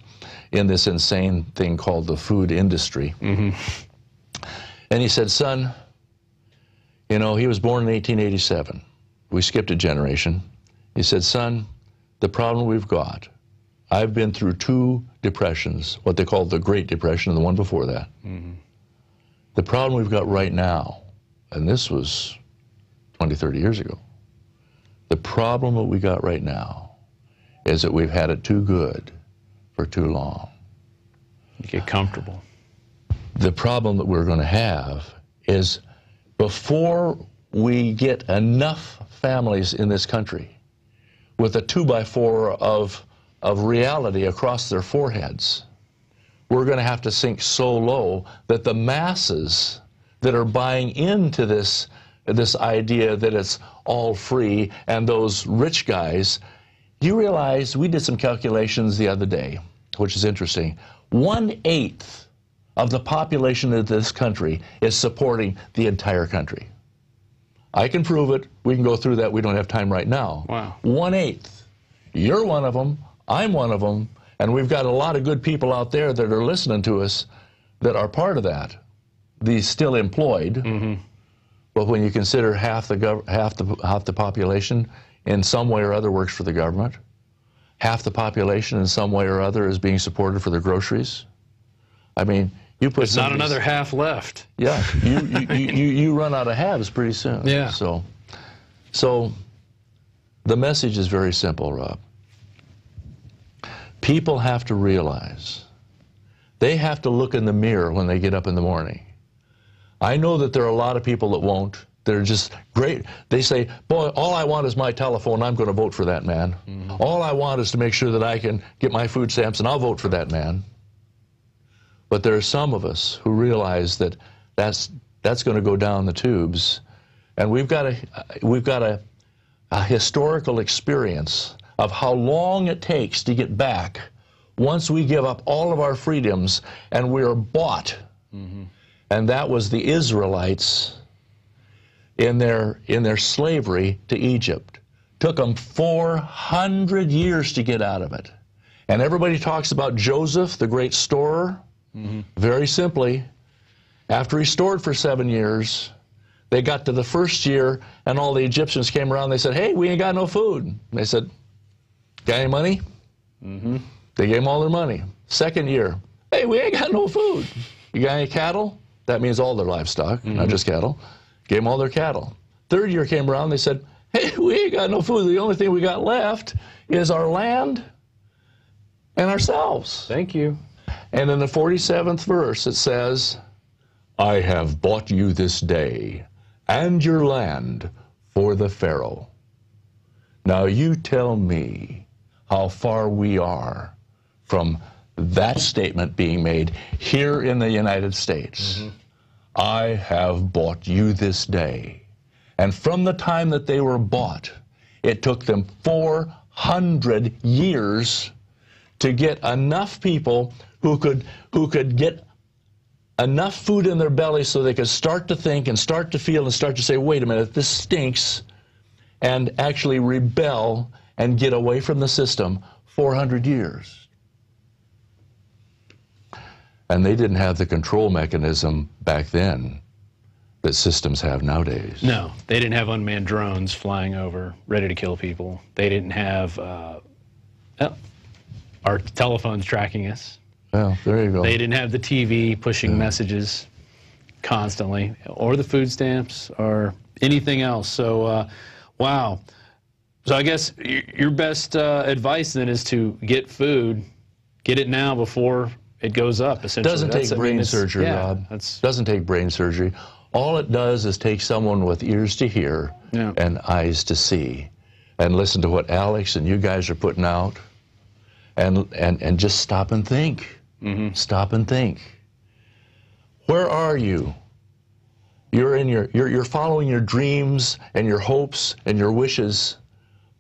in this insane thing called the food industry. And he said, son, you know, he was born in 1887. We skipped a generation. He said, son, the problem we've got, I've been through 2 depressions, what they call the Great Depression and the one before that. The problem we've got right now, and this was 20, 30 years ago, the problem that we got right now is that we've had it too good for too long. You get comfortable. The problem that we're going to have is before we get enough families in this country with a 2x4 of reality across their foreheads, we're going to have to sink so low that the masses that are buying into this idea that it's all free and those rich guys, you realize we did some calculations the other day, which is interesting. 1/8 of the population of this country is supporting the entire country. I can prove it. We can go through that. We don't have time right now. Wow. 1/8. You're one of them. I'm one of them. And we've got a lot of good people out there that are listening to us that are part of that. These still employed. But when you consider half the population in some way or other works for the government, half the population in some way or other is being supported for their groceries. I mean, you put there's not another half left. Yeah, you run out of halves pretty soon. Yeah. So the message is very simple, Rob. People have to realize they have to look in the mirror when they get up in the morning. I know that there are a lot of people that won't. They're just great. They say, boy, all I want is my telephone. I'm going to vote for that man. All I want is to make sure that I can get my food stamps, and I'll vote for that man. But there are some of us who realize that that's going to go down the tubes, and we've got a historical experience of how long it takes to get back once we give up all of our freedoms and we are bought. And that was the Israelites in their slavery to Egypt. Took them 400 years to get out of it. And everybody talks about Joseph, the great storer. Very simply, after he stored for 7 years, they got to the first year, and all the Egyptians came around. They said, "Hey, we ain't got no food." And they said, "Got any money?" They gave them all their money. Second year, "Hey, we ain't got no food. You got any cattle?" That means all their livestock, not just cattle. Gave them all their cattle. Third year came around. They said, "Hey, we ain't got no food. The only thing we got left is our land and ourselves." Thank you. And in the 47th verse, it says, "I have bought you this day and your land for the Pharaoh." Now you tell me how far we are from that statement being made here in the United States. I have bought you this day. And from the time that they were bought, it took them 400 years to get enough people who could get enough food in their belly so they could start to think and start to feel and start to say, "Wait a minute, this stinks," and actually rebel and get away from the system. 400 years. And they didn't have the control mechanism back then that systems have nowadays. No, they didn't have unmanned drones flying over, ready to kill people. They didn't have our telephones tracking us. Well, there you go. They didn't have the TV pushing messages constantly, or the food stamps, or anything else. So, wow. So I guess your best advice then is to get food, get it now before it goes up, essentially. Doesn't take brain surgery, Rob. Doesn't take brain surgery. All it does is take someone with ears to hear and eyes to see, and listen to what Alex and you guys are putting out, and just stop and think. Stop and think. Where are you? You're following your dreams and your hopes and your wishes,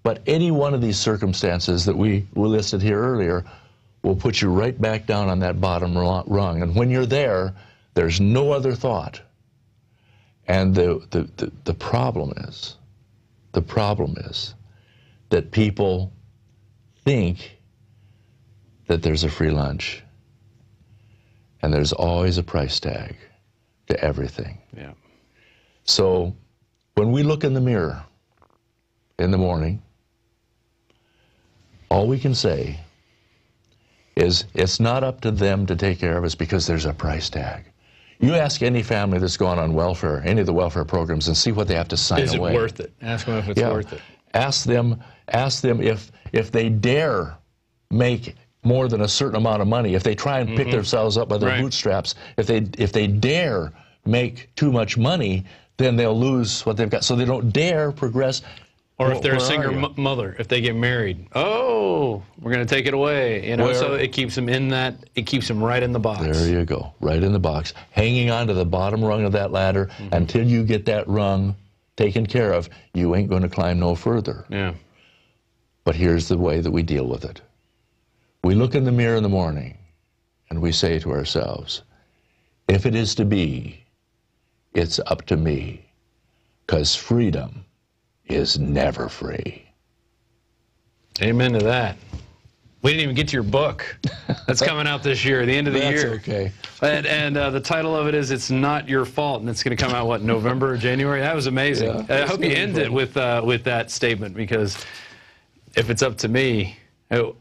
but any one of these circumstances that we listed here earlier will put you right back down on that bottom rung. And when you're there, there's no other thought. And the problem is that people think that there's a free lunch, and there's always a price tag to everything. Yeah. So when we look in the mirror in the morning, all we can say is it's not up to them to take care of us because there's a price tag. You ask any family that's gone on welfare, any of the welfare programs, and see what they have to sign away. Is it worth it? Ask them if it's worth it. Ask them if they dare make more than a certain amount of money, if they try and pick themselves up by their bootstraps, if they dare make too much money, then they'll lose what they've got. So they don't dare progress. Or if they're a single mother, if they get married, oh, we're going to take it away. You know, so it keeps them in that, it keeps them right in the box. There you go, right in the box, hanging on to the bottom rung of that ladder until you get that rung taken care of. You ain't going to climb no further. Yeah. But here's the way that we deal with it. We look in the mirror in the morning and we say to ourselves, if it is to be, it's up to me, because freedom is never free. Amen to that. We didn't even get to your book. That's coming out this year, the end of the year. That's okay. And the title of it is "It's Not Your Fault," and it's going to come out, what, November or January? That was amazing. Yeah, I hope you end it with that statement, because if it's up to me,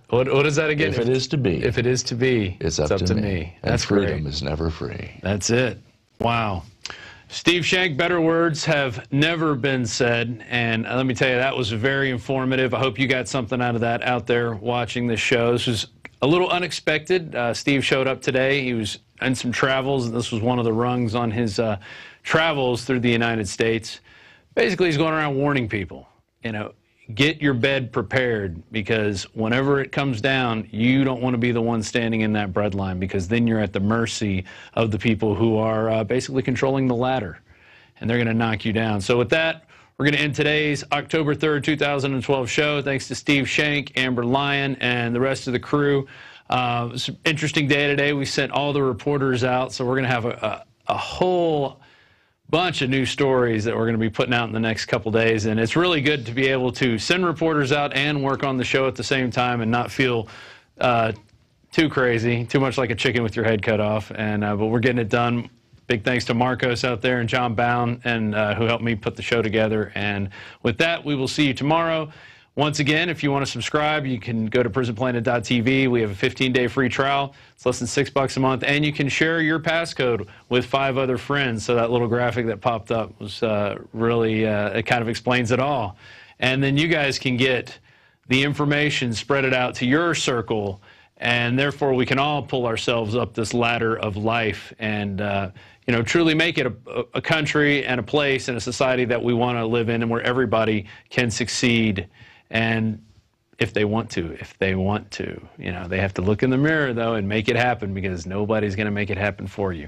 what is that again? If it is to be. If it is to be, it's up to me. That's and freedom great. is never free. That's it. Wow. Steve Shank, better words have never been said, and let me tell you, that was very informative. I hope you got something out of that out there watching this show. This was a little unexpected. Steve showed up today. He was in some travels, and this was one of the rungs on his travels through the United States. Basically, he's going around warning people, you know, get your bed prepared, because whenever it comes down, you don't want to be the one standing in that breadline, because then you're at the mercy of the people who are basically controlling the ladder, and they're going to knock you down. So with that, we're going to end today's October 3rd, 2012 show. Thanks to Steve Shank, Amber Lyon, and the rest of the crew. It was an interesting day today. We sent all the reporters out, so we're going to have a whole bunch of new stories that we're going to be putting out in the next couple days. And it's really good to be able to send reporters out and work on the show at the same time and not feel too crazy, too much like a chicken with your head cut off. And but we're getting it done. Big thanks to Marcos out there and John Bound, and who helped me put the show together. And with that, we will see you tomorrow. Once again, if you want to subscribe, you can go to prisonplanet.tv. We have a 15-day free trial. It's less than $6 a month, and you can share your passcode with 5 other friends. So that little graphic that popped up was really, it kind of explains it all. And then you guys can get the information, spread it out to your circle, and therefore we can all pull ourselves up this ladder of life and you know, truly make it a country and a place and a society that we want to live in, and where everybody can succeed. And if they want to, you know, they have to look in the mirror though and make it happen, because nobody's going to make it happen for you.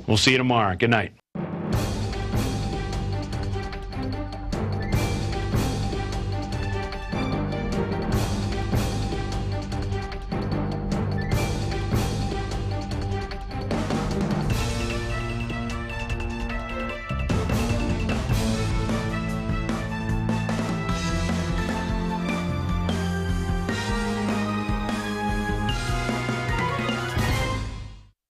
We'll see you tomorrow. Good night.